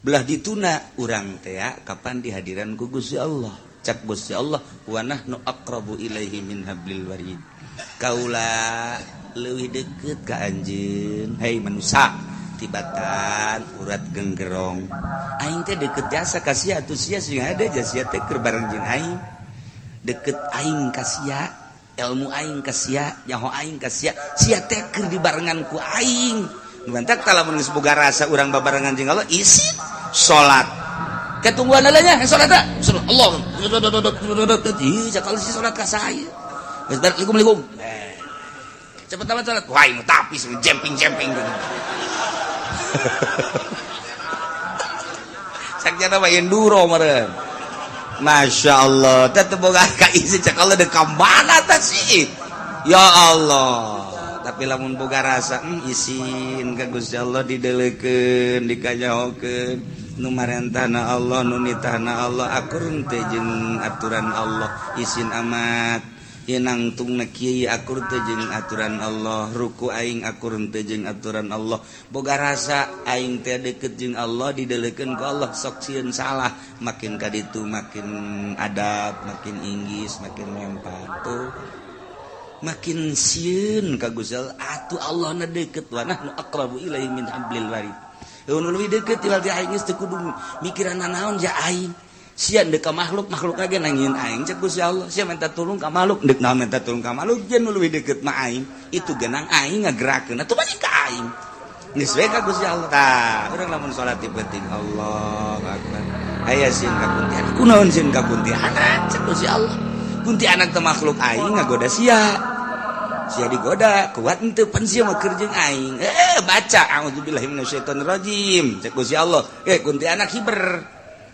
belah dituna urang teh kapan dihadiran ku Gusti Allah cak Gusti Allah wa nahnu aqrabu ilaihi min hablil warid kaula leuwih deukeut ka anjeun hei manusia tibatan urat genggerong aing teh deukeut jasa ka sia atuh sia sing ada jasa teh keur bareng jeung aing deukeut aing ka sia ilmu aing ka sia nyaho aing ka sia teh keur dibarengan ku aing mantak talamun geus boga rasa urang babarengan jeung Allah isin salat ketungguan nya salat Allah ih cakal si salat ka saya geus Assalamualaikum cepet amat salat wah ini tapi jumping gitu sakjana mah enduro meureun Masya Allah tetep boga ka isi cak Allah de kamana tah sih ya Allah tapi lamun boga rasa isin ka Gusti Allah dideleukeun dikanyahokeun nu marentahna Allah nu nitahna Allah akur teh jeung aturan Allah isin amat ye nangtungna kieu akur teh jeung aturan Allah ruku aing akur teh jeung aturan Allah boga rasa aing teh deukeut jeung Allah dideleukeun ku Allah sok sieun salah makin ka ditu makin adab makin inggis makin mempan tuh makin sieun ka Gusti Allah atuh Allah na deukeut wa nahnu aqrabu ilaihi min hablil warid nu leuwih deukeut ti aing geus teu kudu mikiran naon ja aing sia deuk ka makhluk lagi nangieun aing cek Gusti Allah sia minta tulung ka makhluk deuk naon minta tulung ka makhluk jen nu leuwih deukeut mah aing itu genang aing ngagerakeun atuh balik ka aing geus we ka Gusti Allah tah urang lamun salat ti penting Allahu akbar aya sieun ka kuntianak kunaon sieun ka kuntianak cek Gusti Allah kuntianak teh makhluk aing ngagoda sia digoda kuat henteu pan sia mah keur jeung aing baca auzubillahi minasyaitonir rajim cek Gusti Allah kuntianak hiber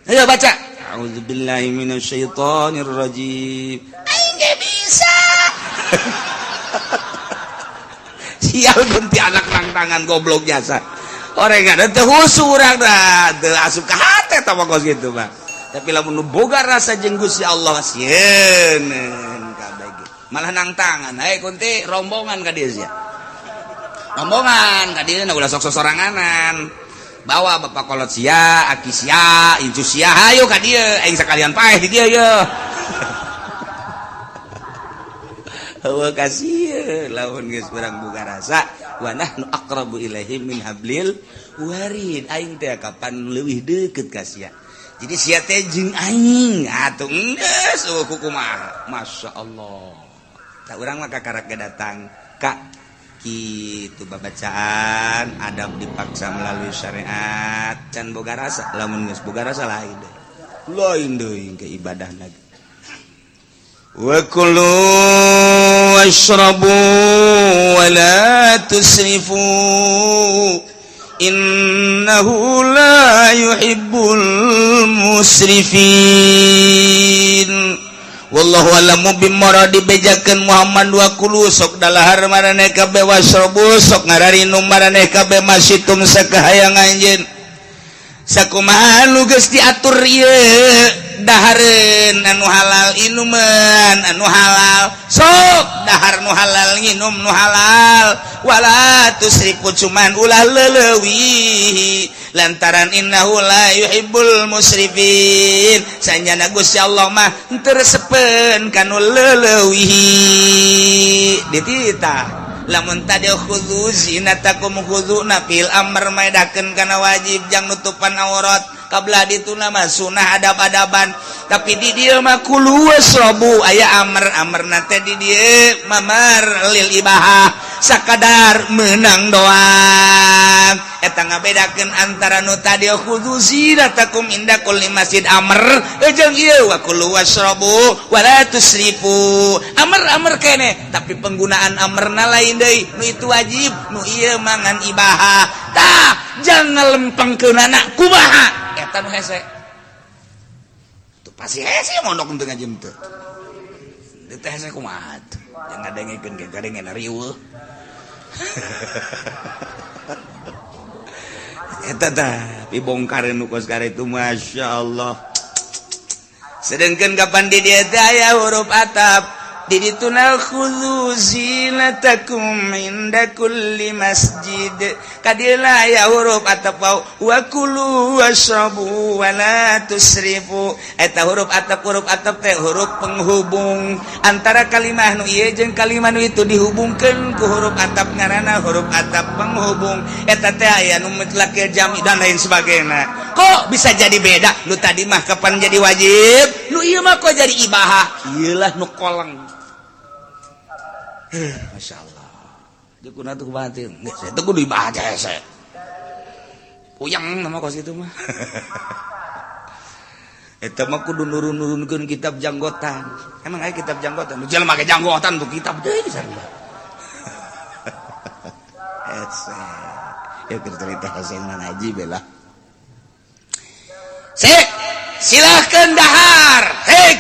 ayo baca auzubillahi minasyaitonir rajim aing ge bisa sial kuntianak nangtangan goblok jasa orengan teu husu urang da teu asup ka hate tah mah kitu mah tapi lamun nu boga rasa jeung Gusti Allah sieun malah nang tangan kunti rombongan ka dieu sia rombongan ka dieu ulah sok soranganan bawa bapak kolot sia aki sia incu sia hayu ka dieu aing sakalian paeh di dieu ye hawa kasih lawan geus urang boga rasa wa nahnu aqrabu ilaihi min hablil warid aing teh kapan leuwih deukeut ka sia jadi sia teh jeung aing atuh geus kumaha masyaallah tak urang mah kakarake datang ka kitu babacaan adab dipaksa melalui syariat can boga rasa lamun geus boga rasa lain deui ke ibadah lagi wa kulu washrabu wa la tusrifu innahu la yuhibbul musrifin wallahu alamu bimaradi bejakeun Muhammad wa kulu sok dalahar maraneh kabeh washrabu sok ngararinum maraneh kabeh masitum sakahayang anjeun sakumaha nu geus diatur ieu dahareun anu halal inuman anu halal sok dahar nu halal nginum nu halal wala tusrifu cuman ulah leuleuwih lantaran innahu la yuhibbul musrifin sanyana Gusti Allah mah teu resepen kanu leuleuwih dititah lamun tadi khudzu zinatakum khudzu nafil amr maedakeun kana wajib jang nutupan aurat kabla dituna mah sunah adab-adaban tapi di dieu mah kulu wasrabu aya amr teh di dieu mamar lil ibahah sakadar meunang doang eta ngabedakeun antara nu tadi khudzu zinatakum inda kulli masjid amr jeung ieu wa kulu wasrabu wala tusrifu amr keneh tapi penggunaan amrna lain deui nu itu wajib nu ieu mangan ibahah tah jangan lempengkeunana kumaha eta nu hese tuh pasti hese mondok teu ngajem teu teh hese kumaha tuh yang ngadengikeun ke gadengen riweuh eta tah dibongkareun nu kos karetu masyaallah sedengkeun kapan di dieu teh aya huruf atap di dituna khudzu zinatakum inda kulli masjid kadila ya huruf atap wa kulu washrabu wa la tusrifu eta huruf atap teh huruf penghubung antara kalimah nu ieu jeung kalimah nu itu dihubungkeun ku huruf atap ngaranna huruf atap penghubung eta teh aya nu mutlaq jami dan lain sebagainya kok bisa jadi beda lu tadi mah kapan jadi wajib lu ieu mah kok jadi ibahah ieulah nu koleng masyaallah jekuna tuh kumatin geus eta kudu dibaca hese puyang nama kos itu mah eta mah kudu nurun-nurunkeun kitab janggotan emang aya kitab janggotan nu jelema make janggotan tuh kitab deui sarua hese ya cerita hasil mana aji bela sek silahkeun dahar hek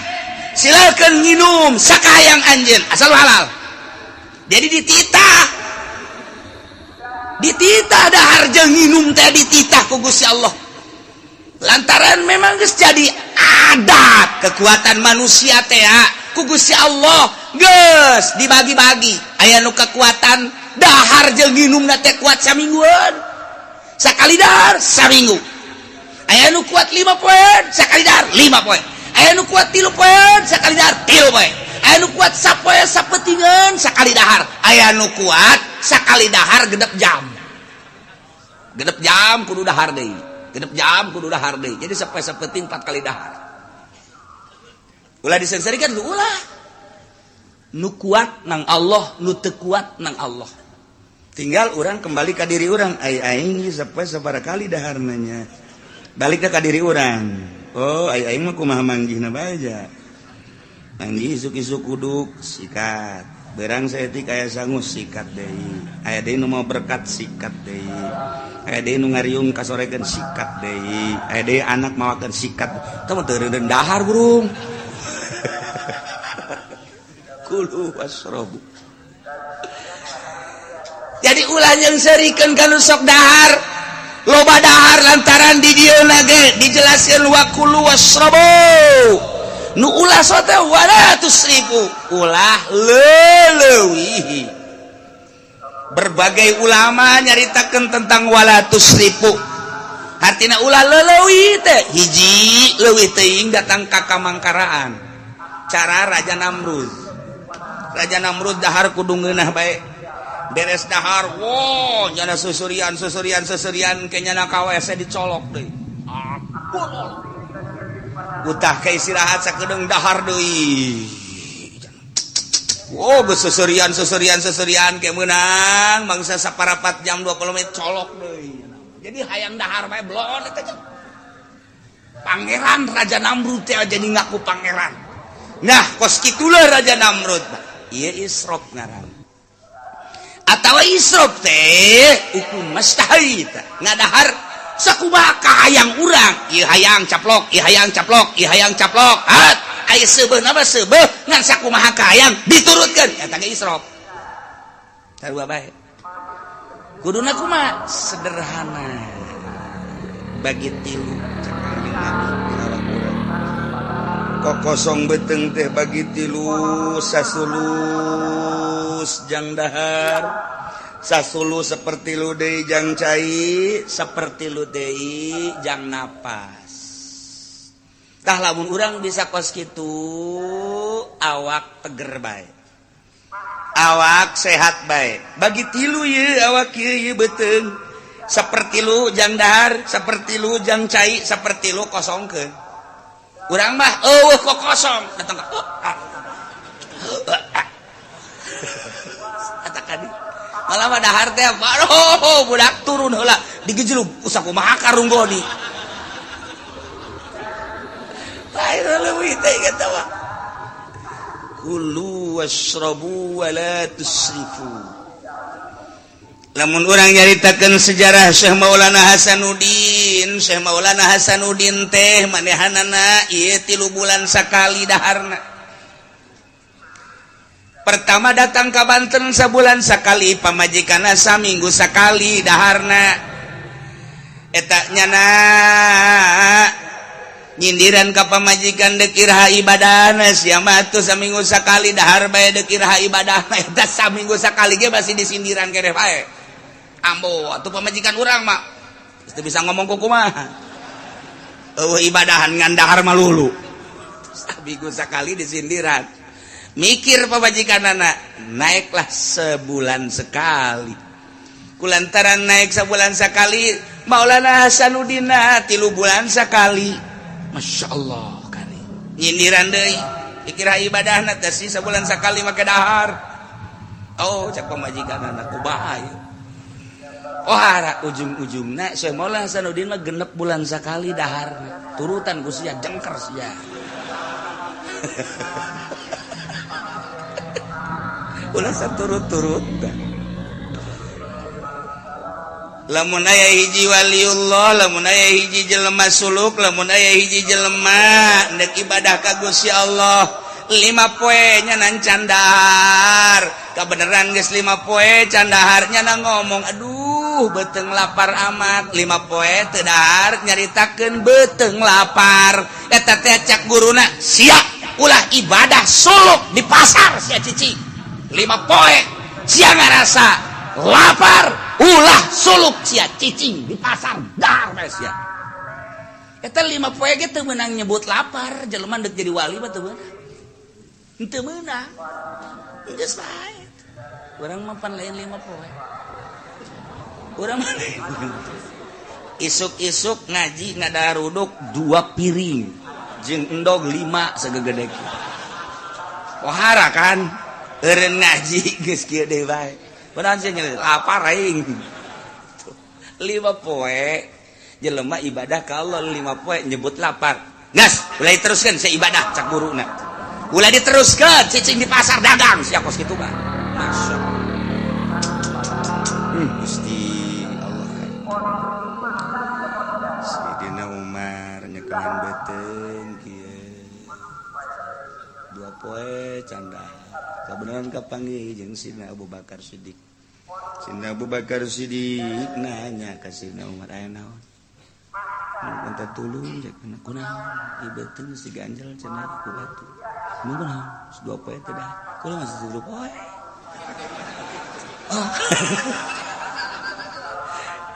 silahkeun nginum sakayang anjeun asal halal jadi dititah dahar jeung nginum teh dititah ku Gusti Allah lantaran memang geus jadi adat kekuatan manusia teh ku Gusti Allah geus dibagi-bagi aya nu kekuatan dahar jeung nginumna teh kuat samingguan sakali dahar saminggu aya nu kuat 5 poin sakali dahar 5 poin aya nu kuat 3 poin sakali dahar 3 poin aya nu kuat sapoe sapetingan sakali dahar aya nu kuat sakali dahar genep jam kudu dahar deui jadi sapoe sapeting 4 kali dahar ulah disengsarikeun ulah nu kuat nang Allah nu teu kuat nang Allah tinggal urang kembali ka diri urang aing sapoe sabaraha kali daharna nya balik ka diri urang oh aing mah kumaha manggihna bae Anggi isuk-isuk kuduk sikat berang saeutik aya sangus sikat deui aya deui nu mau berkat sikat deui aya deui nu ngariung kasorekeun sikat deui aya deui anak mawakeun sikat teu mah teu reudeun dahar burung kulu wasrabu jadi ulah yang serikeun kana sok dahar loba dahar lantaran di dieu ge dijelaskeun wa kulu wasrabu nu ulah sote wala tusrifu ulah leuwih berbagai ulama nyaritakeun tentang walatus ribu hartina ulah leuwih teh hiji leuwih teuing datang ka kamangkaraan cara Raja Namrud dahar kudu ngeunah bae beres dahar nyana susurian kenyana ka WC dicolok deui utah ka istirahat sakedeung dahar deui susurian kayak menang bangsa saparapat jam 20 menit colok deh. Jadi hayang dahar bae blon eta pangeran Raja Namrud teh jadi ngaku pangeran. Nah, kos kitulah Raja Namrud. Ieu Isrop ngaran. Atawa Isrop teh hukum mustahil ngadahar sakumaha ka hayang urang. Ieu hayang caplok, ieu hayang caplok, ieu hayang caplok. Aya seubeuh napa seubeuh ngan sakumaha kayang diturutkeun eta ge Isrop. Sarua bae. Kuduna kumaha? Sederhana. Bagi tilu cek Kanjeng Nabi urang. Kok kosong beteung teh bagi tilu sasulus jang dahar. Sasulu seperti lu deui jang cai, seperti lu deui jang napas. Tah lamun urang bisa kos kitu awak teger bae. Awak sehat bae. Bagi tilu ye awak ye beuteung. Saperti lu jang dahar, saperti lu jang cai, saperti lu kosongkeun. Urang mah eueuh kok kosong datang ka. Eta kadi. Malah mah dahar teh aduh budak turun heula digejlug usakumaha karunggoni. Kulu washrabu wa la tusrifu. Lamun urang nyaritakeun sejarah Syekh Maulana Hasanuddin teh manehanana ieu 3 bulan sakali daharna. Pertama datang ka Banten sabulan sakali, pamajikanna saminggu sakali daharna. Eta nyana nyindiran ka pamajikan dekirha ibadahna sia mah atuh saminggu sakali dahar bae dekirha ibadahna eta saminggu sakali ge masih disindiran keneh bae. Ambo atuh pamajikan urang mah teu bisa ngomong kumaha. Eueuh ibadahan ngan dahar mah lulu. Saminggu sakali disindiran. Mikir pamajikanana naiklah sebulan sekali. Kulantaran naik sebulan sekali Maulana Hasanuddin 3 bulan sekali. Masya Allah kali nyindiran deui dikira ibadahna teh sabulan sakali make dahar. Cak pamajikanana kumaha ieu. Hara ujung-ujungna Syekh Maulana Hasanuddin mah 6 bulan sakali daharna. Turutan ku sia jengker sia. Ulah saturut-turut. Lamun aya hiji waliullah, lamun aya hiji jelema suluk, lamun aya hiji jelema ndek ibadah ka Gusti Allah 5 poe nyanan candahar. Kabeneran geus 5 poe candahar nyana ngomong aduh beuteung lapar amat. 5 poe teu dahar nyaritakeun beuteung lapar. Eta teh cak guruna sia ulah ibadah suluk di pasar sia cicing. 5 poe sia ngarasa lapar ulah suluk sia cicing di pasar dahar bae sia. Eta 5 poe ge teu meunang nyebut lapar, jelema deuk jadi wali mah teu meunang. Henteu meunang. Geus bae. Urang mah pan lain 5 poe. Urang mah isuk-isuk ngaji ngadaruduk 2 piring jeung endog 5 sagegede kieu. Pohara kan eureun ngaji geus kieu deui bae. Padahal sih lapar aing. 5 poe jelema ibadah ka Allah 5 poe nyebut lapar. Gas, ulah diteruskeun saya ibadah cak guruna. Ulah diteruskeun cicing di pasar dagang sia kos kitu mah. Masyaallah. Gusti Allah kan. Sayyidina Umar nyekelan beuteung kieu. 2 poe canda. Kebenaran kapanggih jeung Sidina Abu Bakar Siddiq. Sidina Abu Bakar Siddiq nanya ka Sidina Umar aya naon? Minta tulung cek kunaon? Ieu beuteung si ganjel cenah ku batu. Mun kunaon? 2 poe teh dah. Kunaon masih 2 poe?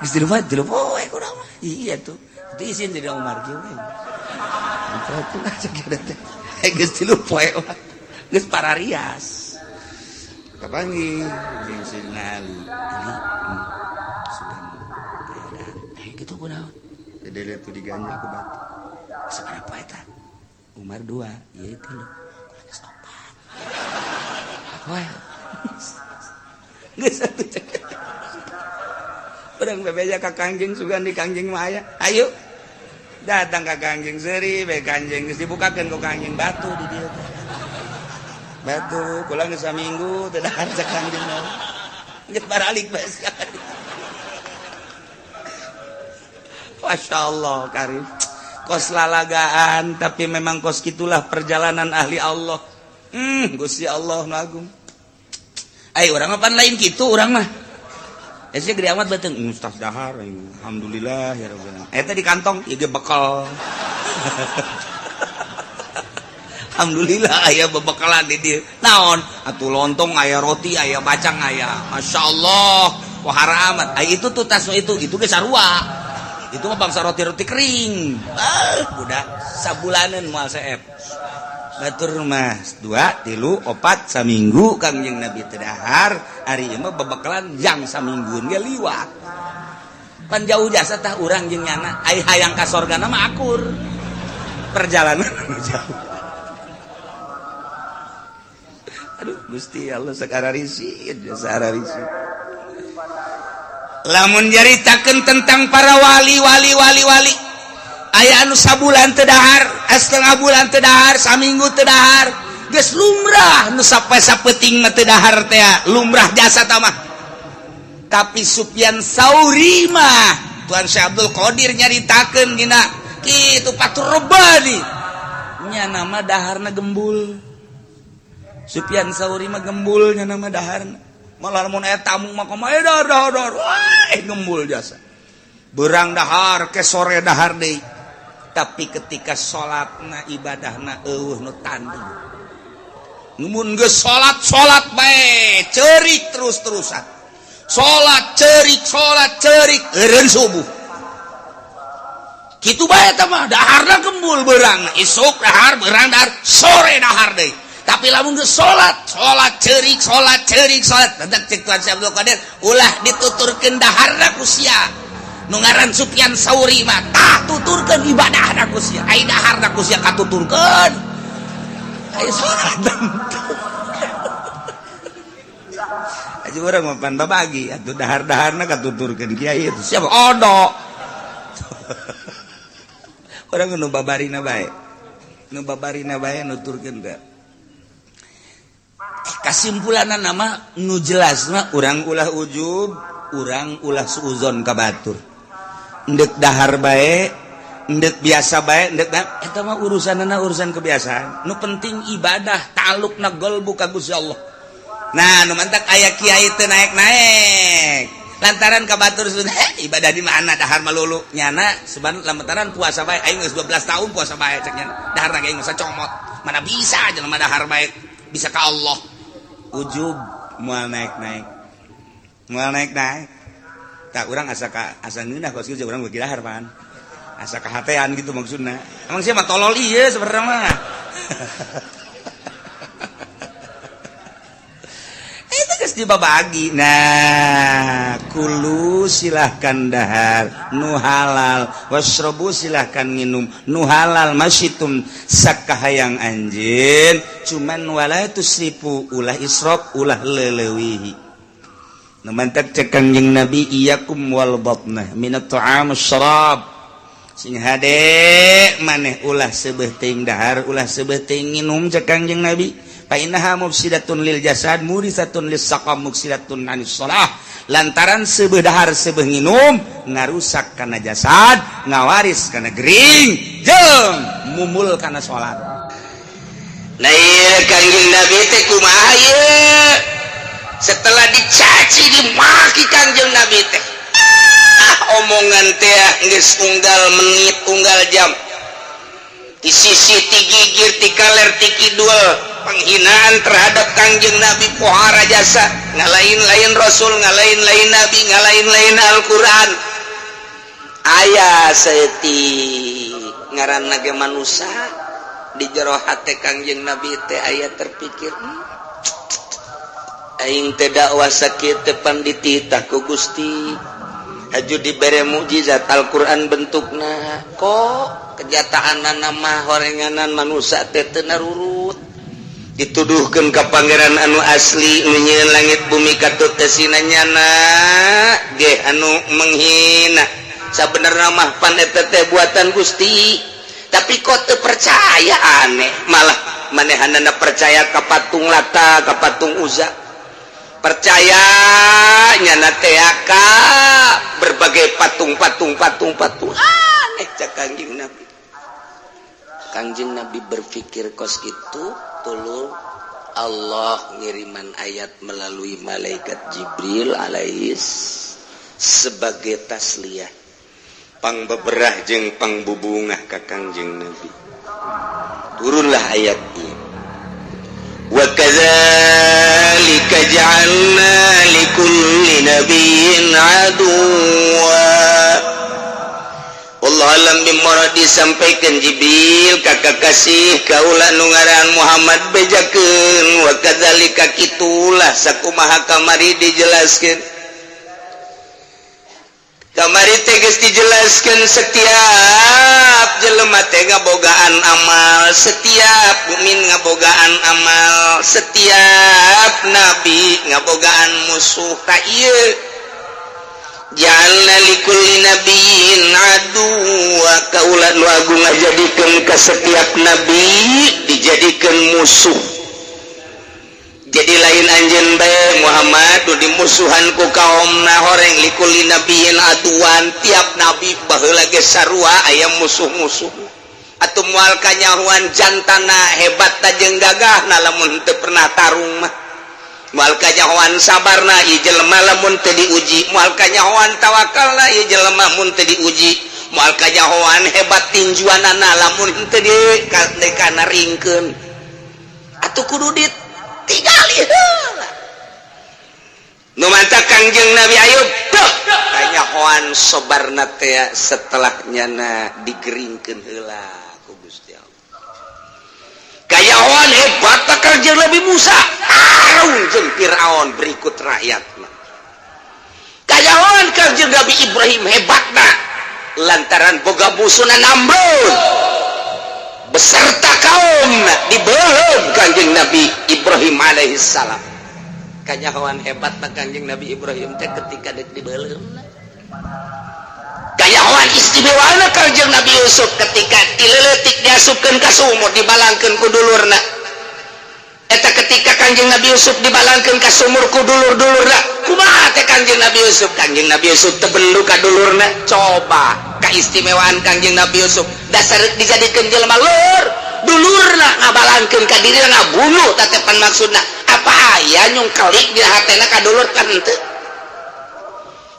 Geus 3 poe kurang mah. Iya tuh. Itu isin jadi Umar kieu we. Itu lah sakit teh. Geus 3 poe mah. Geus pararias. Kapangi jeung Sayyidina Ali. Sudah ada. Gitu kunaon. Jadi lihat tuh diganjel ku batu. Seberapa eta? Umar 2, ieu 3. Geus 4. Apa ya? Geus satu cek. Urang bebeja ka Kangjeng sugan di Kangjeng mah aya. Ayo. Datang ka Kangjeng Seuri, bae Kangjeng geus dibukakeun ku Kangjeng batu di dieu teh. Batu, kulang geus saminggu teu dahar cek Kangjeng mah. Geus baralik bae sekali. Masya Allah Karim. Kos lalagaan tapi memang kos gitulah perjalanan ahli Allah. Gusti Allah nu agung. Ai urang mah pan lain kitu urang mah. Ese gede amat beuteung Ustaz dahar alhamdulillah ya rabbal alamin. Eta di kantong ieu ge bekal. Alhamdulillah aya bebekalan di dieu. Naon? Atuh lontong aya roti aya bacang aya. Masyaallah. Wahara amat. Ai itu tuh tas itu ge sarua. Itu mah bangsa roti-roti kering. Budak sabulanan moal saep. Batur mah 2, 3, 4 saminggu Kangjeng Nabi teu dahar, ari ieu mah babakalan jang saminggueun ge liwat. Pan jauh jasa tah urang jeung nyana, ai hayang ka sorgana mah akur. Perjalanan jauh. Aduh, Gusti Allah sakararisi, sakararisi. Lamun jaritakeun tentang para wali aya anu sabulan teu dahar, setengah bulan teu dahar, saminggu teu dahar, geus lumrah nu sapoe sapeuting mah teu dahar teh lumrah jasa tah mah. Tapi Sufyan Tsauri mah Tuan Syekh Abdul Qadir nyaritakeun dina kitu Fathur Rabbani nya nama daharna gembul. Sufyan Tsauri mah gembul nya nama daharna. Malah mun aya tamu mah kumaha dahar wah gembul jasa. Beurang dahar ke sore dahar deui. Tapi ketika salatna ibadahna eueuh nu tanding. Mun geus salat bae ceurik terus-terusan. Salat ceurik eureun subuh. Kitu bae eta mah daharna gembul beurang isuk dahar beurang dahar sore dahar deui. Tapi lamun geus salat ceurik dadak cek Tuan Syekh Abdul Qadir ulah dituturkeun daharna ku sia. Nu ngaran Sufyan Tsauri mah tah tuturkeun ibadahna ku sia. Ai daharna ku sia katuturkeun. Ai salat aja urang mah pan babagi atuh dahar-daharna katuturkeun kiai itu siapa odo. Urang nu babarina bae. Nu babarina bae nuturkeun teh. Kasimpulanna nama nu jelas mah urang ulah ujub, urang ulah suuzon ka batur. Endek dahar bae, endek biasa bae, endek eta mah urusanna urusan kebiasaan. Nu penting ibadah, ta'alluqna qalbu ka Gusti Allah. Nah, nu mantak aya kiai teu naek-naek. Lantaran ka batur ibadah di mana dahar malulu nyana seban lantaran puasa bae aing geus 12 tahun puasa bae cek nyana. Dahar ge geus comot. Mana bisa jelema dahar bae bisa ka Allah. Ujub moal naik-naik. Moal naik-naik. Tak urang asa ngeunah kos kieu urang bagi dahar pan. Asa kahatean gitu maksudna. Emang sia mah tolol ieu sebenarnya mah. Itu geus dibabagi. Nah, kulu silahkan dahar nu halal, wasrobu silahkan minum nu halal masyitum sakahayang anjeun, cuman wala tusrifu ulah israf ulah leulewihi. Namantak cek Kangjeng Nabi iyakum wal batnah minat ta'am syarab. Sing hade maneh ulah seubeuh teuing dahar ulah seubeuh teuing nginum cek Kangjeng Nabi. Fa innaha mufsidatun lil jasad murisatun lis saqam mufsidatun anis shalah. Lantaran seubeuh dahar seubeuh nginum ngarusak kana jasad, ngawaris kana gering, jeung mumul kana salat. Nah ieu Kangjeng Nabi teh kumaha ieu? Setelah dicaci dimaki Kangjeng Nabi teh omongan teh geus unggal menit unggal jam ti sisi ti gigir ti kaler ti kidul penghinaan terhadap Kangjeng Nabi pohara jasa ngalain-lain Rasul ngalain-lain Nabi ngalain-lain Al-Quran ayah seti ngaran nage manusia di jero hate Kangjeng Nabi teh ayah terpikir aing teh dakwah sakit tepan dititah ku Gusti haju dibere mukjizat Al-Quran bentukna kok kejataanana mah horenganan manusia teh teu narurut dituduhkeun ka pangeran anu asli nu nyieun langit bumi katut tesina nyana ge anu menghina sabenerna mah pan eta teh buatan Gusti tapi kok teu percaya aneh malah manehanana percaya ka patung Lata ka patung Uzza percaya nyana teh ka berbagai patung aneh cak Kangjeng Nabi berpikir kos itu tulung Allah ngiriman ayat melalui malaikat Jibril alaihis sebagai tasliyah pangbeberah jeung pangbubungah ka Kangjeng Nabi turunlah ayat ini wa kadzalika ja'alna likulli nabiyyin aduwwa Allah alam bimara disampaikan Jibril kakak kasih kaula nu ngaran Muhammad bejakeun wa kadzalika kitulah sakumaha kamari dijelaskeun kamari teh geus dijelaskeun setiap jelema teh ngabogaan amal setiap mukmin ngabogaan amal setiap nabi ngabogaan musuh ka ieu ja'alna likulli nabiyyin aduwwa kaula nu agung ngajadikeun ka setiap nabi dijadikeun musuh jadi lain anjeun bae Muhammad nu dimusuhan ku kaumna horeng likulli nabiyyin aduwan tiap nabi baheula ge sarua aya musuh-musuh atuh moal kanyahoan jantana hebat jeung gagahna lamun teu pernah tarung mah moal kanyahoan sabarna ieu jelema lamun teu diuji moal kanyahoan tawakalna ieu jelema mun teu diuji moal kanyahoan hebat tinjuanana lamun teu dikana ringkeun atuh kudu ditinggali heula nu manta Kangjeng Nabi Ayub kanyahoan sabarna teh setelah nyana digeringkeun heula ku Gusti Allah kayawan hebat Kangjeng Nabi Musa Harun jeung Firaun berikut rakyatna kayawan Kangjeng Nabi Ibrahim hebatna lantaran boga musuhna Namrud beserta kaumna dibeuleum Kangjeng Nabi Ibrahim alaihi salam kayawan hebatna Kangjeng Nabi Ibrahim teh ketika deuk dibeuleumna kayawan istimewana Kangjeng Nabi Yusuf ketika dileutik diasupkeun ka sumur dibalangkeun ku dulurna eta ketika Kangjeng Nabi Yusuf dibalangkeun ka sumur ku dulur-dulurna kumaha teh Kangjeng Nabi Yusuf teh belu ka dulurna coba kaistimewaan Kangjeng Nabi Yusuf dasar dijadikeun jelema leur dulurna ngabalangkeun ka dirina ngabunuh tatepan maksudna apa aya nyungkelik di hatena ka dulur kan henteu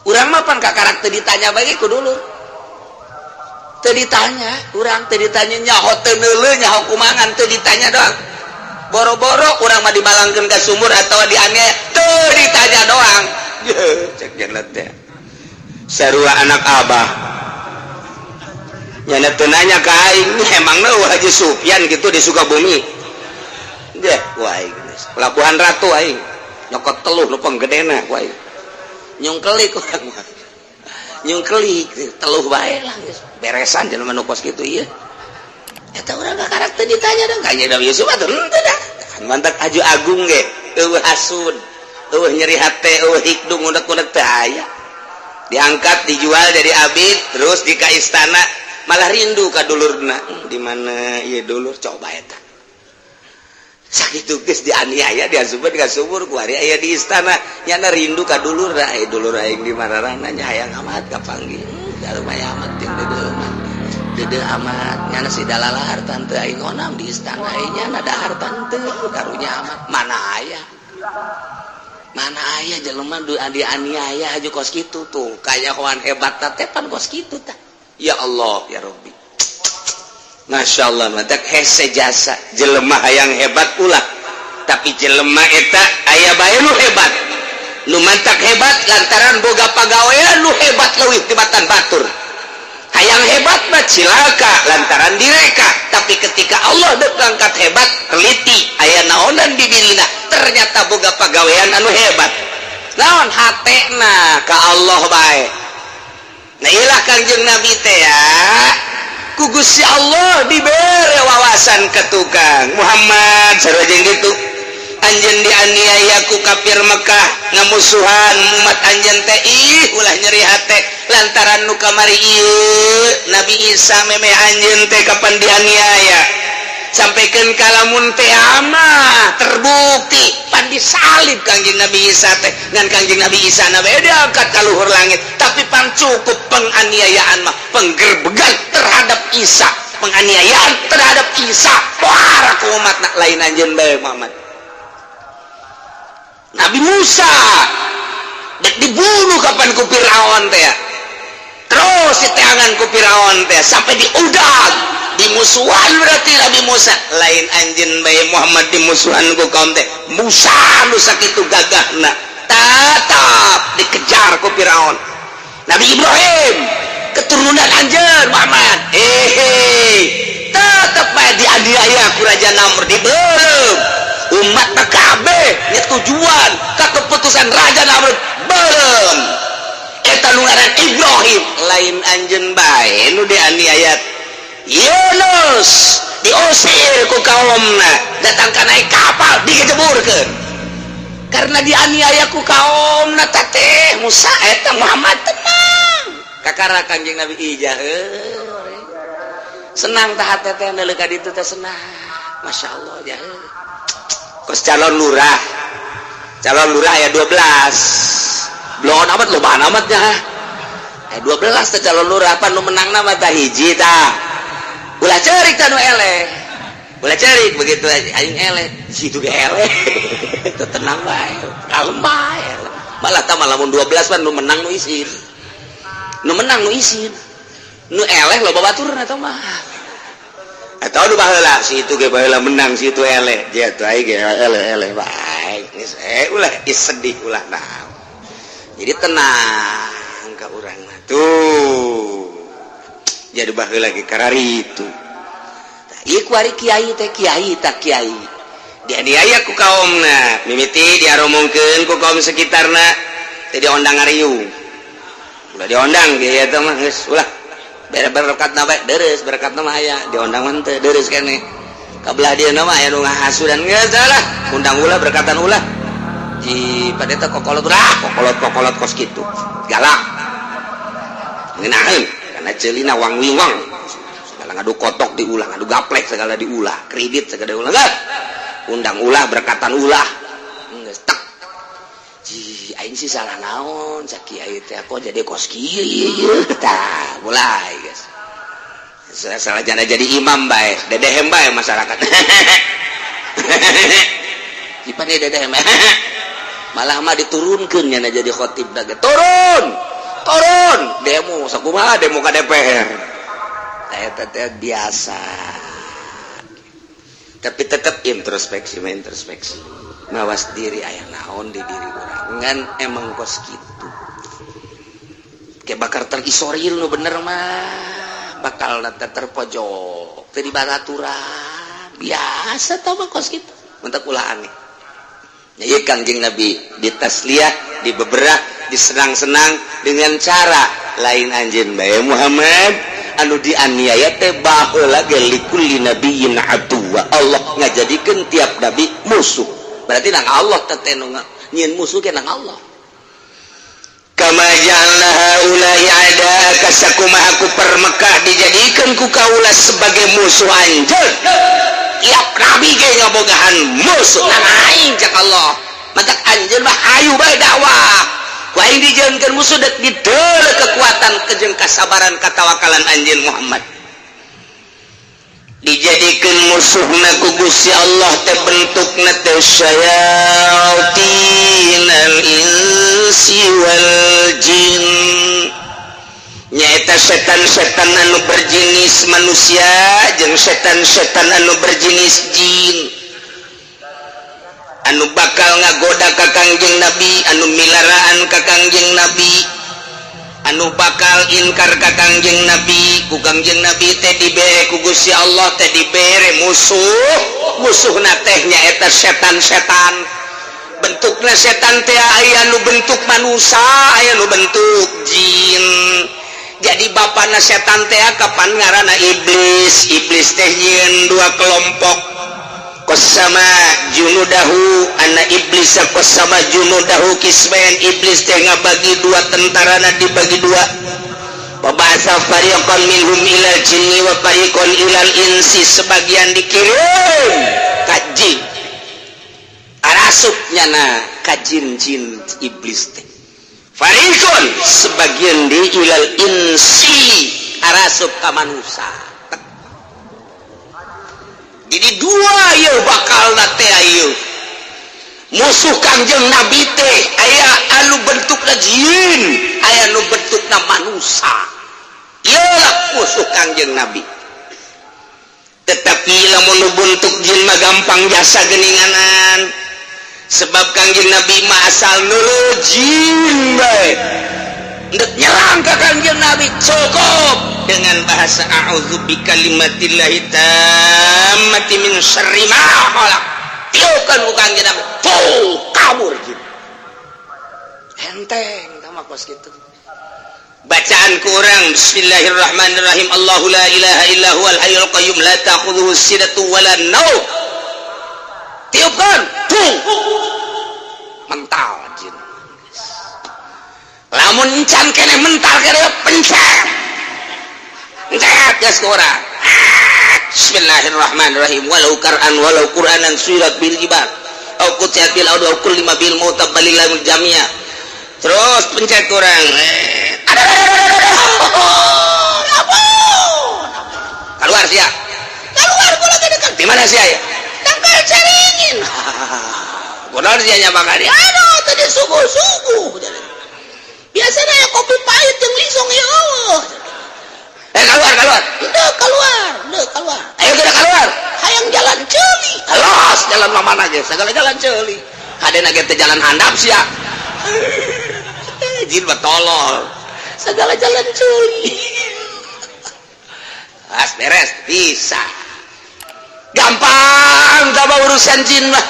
urang mah pan ka karakter ditanya bae ku dulur teu ditanya urang teu ditanya nyaho teu neuleuh nyaho kumangan teu ditanya doang boro-boro urang mah dibalangkeun ka sumur atawa dianiaya teu ditanya doang cek jelet teh sarua anak abah nyana teu nanya ka aing emangna Haji Sufyan gitu di Sukabumi deh wae geus pelabuhan Ratu aing nyokot teluh nu penggedena wae nyungkelik urang mah nyungkelik teluh bae lah geus beresan jelema nu kos kitu ieu eta urang ka karakter ditanya dong Kangjeng Nabi Yusuf atuh henteu dah mantap Haji Agung ge eueuh hasud eueuh nyeri hate eueuh hikdung unek-unek teh aya diangkat dijual jadi abid terus di ka istana malah rindu ka dulurna di mana ieu dulur coba eta sakitu geus dianiaya diasupkeun ka sumur ku ari aya di istana nyana rindu ka dulur da dulur aing di mararana nya hayang amat kapanggih darumaya amat jeung dede amat nyana si dalala hartan teu aing onam di istana aing nyana da hartan teu karunya amat mana aya jelema dianiaya aju kos kitu tuh kayahoan hebat teh pan kos kitu tah ya Allah ya Rabbi Masya Allah matak hese jasa jelema hayang hebat ulah tapi jelema eta aya bae nu hebat nu mantak hebat lantaran boga pagawean nu hebat leuwih tibatan batur hayang hebat mah cilaka lantaran direka tapi ketika Allah deuk ngangkat hebat teliti aya naonan di dirina ternyata boga pagawean anu hebat naon hatena ka Allah bae nah ilah Kangjeng Nabi teh ya ku Gusti Allah dibere wawasan ke tukang Muhammad sareng gitu anjeun dianiaya ku kafir Mekah ngamusuhan umat anjeun teh ulah nyeri hate lantaran nu kamari ieu Nabi Isa meme anjeun teh kapan dianiaya sampaikan kalamun teh amah terbukti pan disalib Kangjeng Nabi Isa teh ngan Kangjeng Nabi Isa na beda angkat ka luhur langit tapi pan cukup penganiayaan mah penggerbegan terhadap Isa penganiayaan terhadap Isa para ku umat nak lain anjeun bae Muhammad Nabi Musa dek dibunuh kapan ku Firaun teh terus diteangan ku Firaun teh sampai diudag dimusuhan berarti Nabi Musa lain anjeun bae Muhammad dimusuhan ku kaum teh Musa nu sakitu gagahna tetap dikejar ku Firaun Nabi Ibrahim keturunan anjeun Muhammad tetap bae dianiaya ku Raja Namrud dibeureum umat kabeh nya tujuan ka keputusan Raja Namrud beureum eta nu ngaran Ibrahim lain anjeun bae nu dianiaya Yunus diusir ku kaumna datang ka naik kapal digejeburkeun karena dianiaya ku kaumna teh Musa eta Muhammad tenang kakara Kangjeng Nabi ijah senang tah hate teh neuleuh ka ditu teh senang Masya Allah ya kos calon lurah aya 12 belum amat loba amatnya aya 12 teh calon lurah apa nu menangna mah tah hiji tah ulah cerik tanu eleh ulah cerik begitu aing eleh situ ge eleh teu tenang bae kalem bae malah tah lamun 12 pan nu menang nu isin nu eleh loba baturna tah mah eta nu baheula situ ge baheula menang situ eleh dia teh aing ge eleh bae geus ulah sedih ulah naon jadi tenang ka urang mah tuh jadi baheula lagi karari itu ieu ku ari kiai teh kiai tak kiai dianiaya ku kaumna mimiti diaromongkeun ku kaum sekitarna teh diondang ngariung ulah diondang ge eta mah geus ulah berekatna bae deureus berekatna mah aya diondang mah teu deureus keneh kabelah dieuna mah aya nu ngahasudan geus lah undang ulah berekatan ulah di padeta kokolot kos kitu galak ngeunaan ceulina wang-wingwang segala ngadu kotok diulah ngadu gaplek segala diulah kredit segala diulah enggak undang ulah berkatan ulah geus tak ji aing sih salah naon cak kiai teh kok jadi kos kieu tah mulai guys salah jana jadi imam bae dedehem bae masyarakat dipane dedehem malah mah diturunkeun nya jadi khotib da turun demo sakumaha demo ka DPR eta teh biasa tapi tetap introspeksi mawas diri aya naon di diri urang ngan emang kos kitu ke bakar terisorir nu bener mah bakal teh terpojok teu dibaturan biasa tah mah kos kitu mentek ulah aneh nya Kangjeng Nabi ditasliyah dibeberah disenang-senang dengan cara lain anjeun bae Muhammad anu dianiaya teh baheula ge likulli nabiyyin aduwa Allah ngajadikeun tiap nabi musuh berarti nang Allah teh nu nyieun musuh ke nang Allah kama ja'alna haula'i ada kasakumaha ku permekah dijadikeun ku kaula sebagai musuh anjeun tiap nabi ge ngabogahan musuh nang aing cak Allah matak anjeun mah hayu bae dakwah waing dijengkeun musuh dek dideuleu kekuatan kejeng kasabaran katawakalan anjeun Muhammad dijadikeun musuhna ku Gusti Allah teh bentukna teh syayatinal insi wal jin nyaeta eta setan-setan anu berjenis manusia jeung setan-setan anu berjenis jin anu bakal ngagoda ka Kangjeng Nabi, anu milaraan ka Kangjeng Nabi, anu bakal inkar ka Kangjeng Nabi. Ku Kangjeng Nabi teh dibere ku Gusti Allah teh dibere musuhna teh nyaeta setan-setan. Bentukna setan teh aya nu bentuk manusia, aya nu bentuk jin. Jadi bapana setan teh kapan ngaranna iblis. Iblis teh nyeun dua kelompok. Qasama junudahu anna iblis qasama junudahu kismain. Iblis teh ngabagi dua tentarana dibagi dua. Babasa fariqan minhum ilal jinni wa fariqan ilal insi. Sebagian dikirim ka jin. Arasupnya na kajin jin iblis teh. Fariqan sebagian di ilal insi arasup ka manusia. Jadi dua ya bakal nate ayo musuh Kangjeng Nabi teh aya anu bentukna jin, aya anu bentukna manusia. Iyalah musuh Kangjeng Nabi. Tetapi lamun bentuk jin mah gampang jasa geninganan. Sebab Kangjeng Nabi mah asal nulu jin bae. Ndek nyerang ka Kangjeng Nabi cukup dengan bahasa a'udzu bikalimatillahi tammati min syarri ma khalaq. Tiukan ku Kangjeng Nabi, kabur jin. Enteng tama kos kitu. Bacaan ku urang bismillahirrahmanirrahim. Allahu la ilaha illa huwal hayyul qayyum la ta'khudhuhu sinatun wala naum. Tiukan, mental jin. Lamun encan kene mental kene pencet. Pencet geus ku urang. Bismillahirrahmanirrahim. Walau Qur'anan surat bil jibal au qutiat bil aud au kulli ma bil mutabalilal jami'a. Terus pencet ku urang. Keluar sia. Keluar kula teh dekat. Di mana sia ya? Tangkal caringin. Kunaon sia nya bakari? Aduh tadi suguh-suguh. Biasanya ya kopi pahit yang lisong ya Allah. Keluar. Keluar. Ayo kita keluar. Hayang jalan ceuli. Alos jalan mana ge? Segala jalan ceuli. Kadena ge teh jalan handap sia. Jin betolol. Segala jalan ceuli. As beres bisa. Gampang sama urusan jin mah.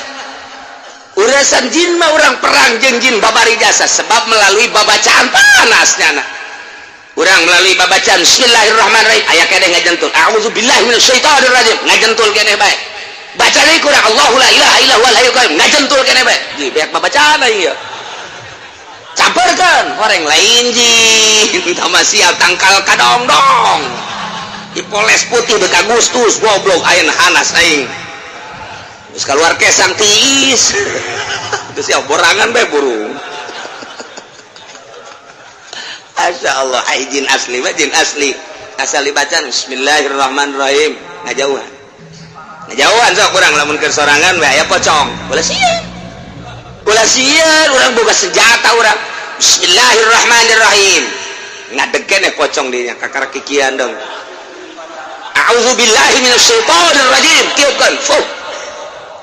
Urusan jin mah orang perang jeung jin babari jasa sebab melalui babacaan panasnya nah. Urang melalui babacaan bismillahirrahmanirrahim aya keneh ngajentul a'udzubillahi minasyaitonir rajim ngajentul keneh bae. Baca deui kurang Allahu la ilaha illa huwal hayyul qayyum ngajentul keneh bae. Di beak babacaan ieu. Camperkeun horeng lain jin tama sial tangkal kadong-dong. Dipoles putih bek Agustus goblok ayeuna hanas aing. Geus keluar kesang tiis. Geus ya borangan bae burung. Masya Allah, jin asli, jin asli. Asal dibaca bismillahirrahmanirrahim. Ngajauhan sok kurang lamun keur sorangan we aya pocong. Ulah sieun urang boga senjata urang. Bismillahirrahmanirrahim. Ngadeg keneh pocong dinya kakara kikian dong. A'udzubillahi minasyaitonir rajim. Tiupkeun. Fuh.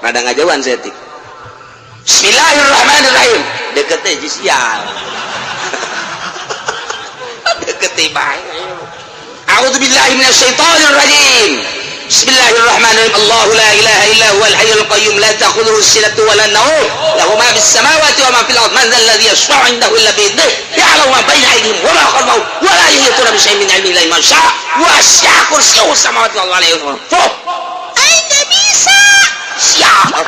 Rada ngajauhan setik. Bismillahirrahmanirrahim. Deket teh sial. Ketimbang. A'udzubillahi minasyaitonir rajim. Bismillahirrahmanirrahim. Allahu la ilaha illa huwal hayyul qayyum la ta'khudhuhu sinatun wa la nawm. Lahu ma fis samawati wa ma fil ardh. Man dzal ladzi yashfa'u 'indahu illa bi idhnihi. Ya'lamu ma bayna aydihim wa ma khalfahum wa la yuhituna bi shay'in min 'ilmihi illa bima syaa. Wasi'a kursiyyuhu samawati wal ardi. Aing teh bisa. Siap.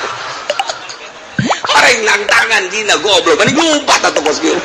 Orang nang tangan dina goblok. Mani nyumpat atuh bos kieu.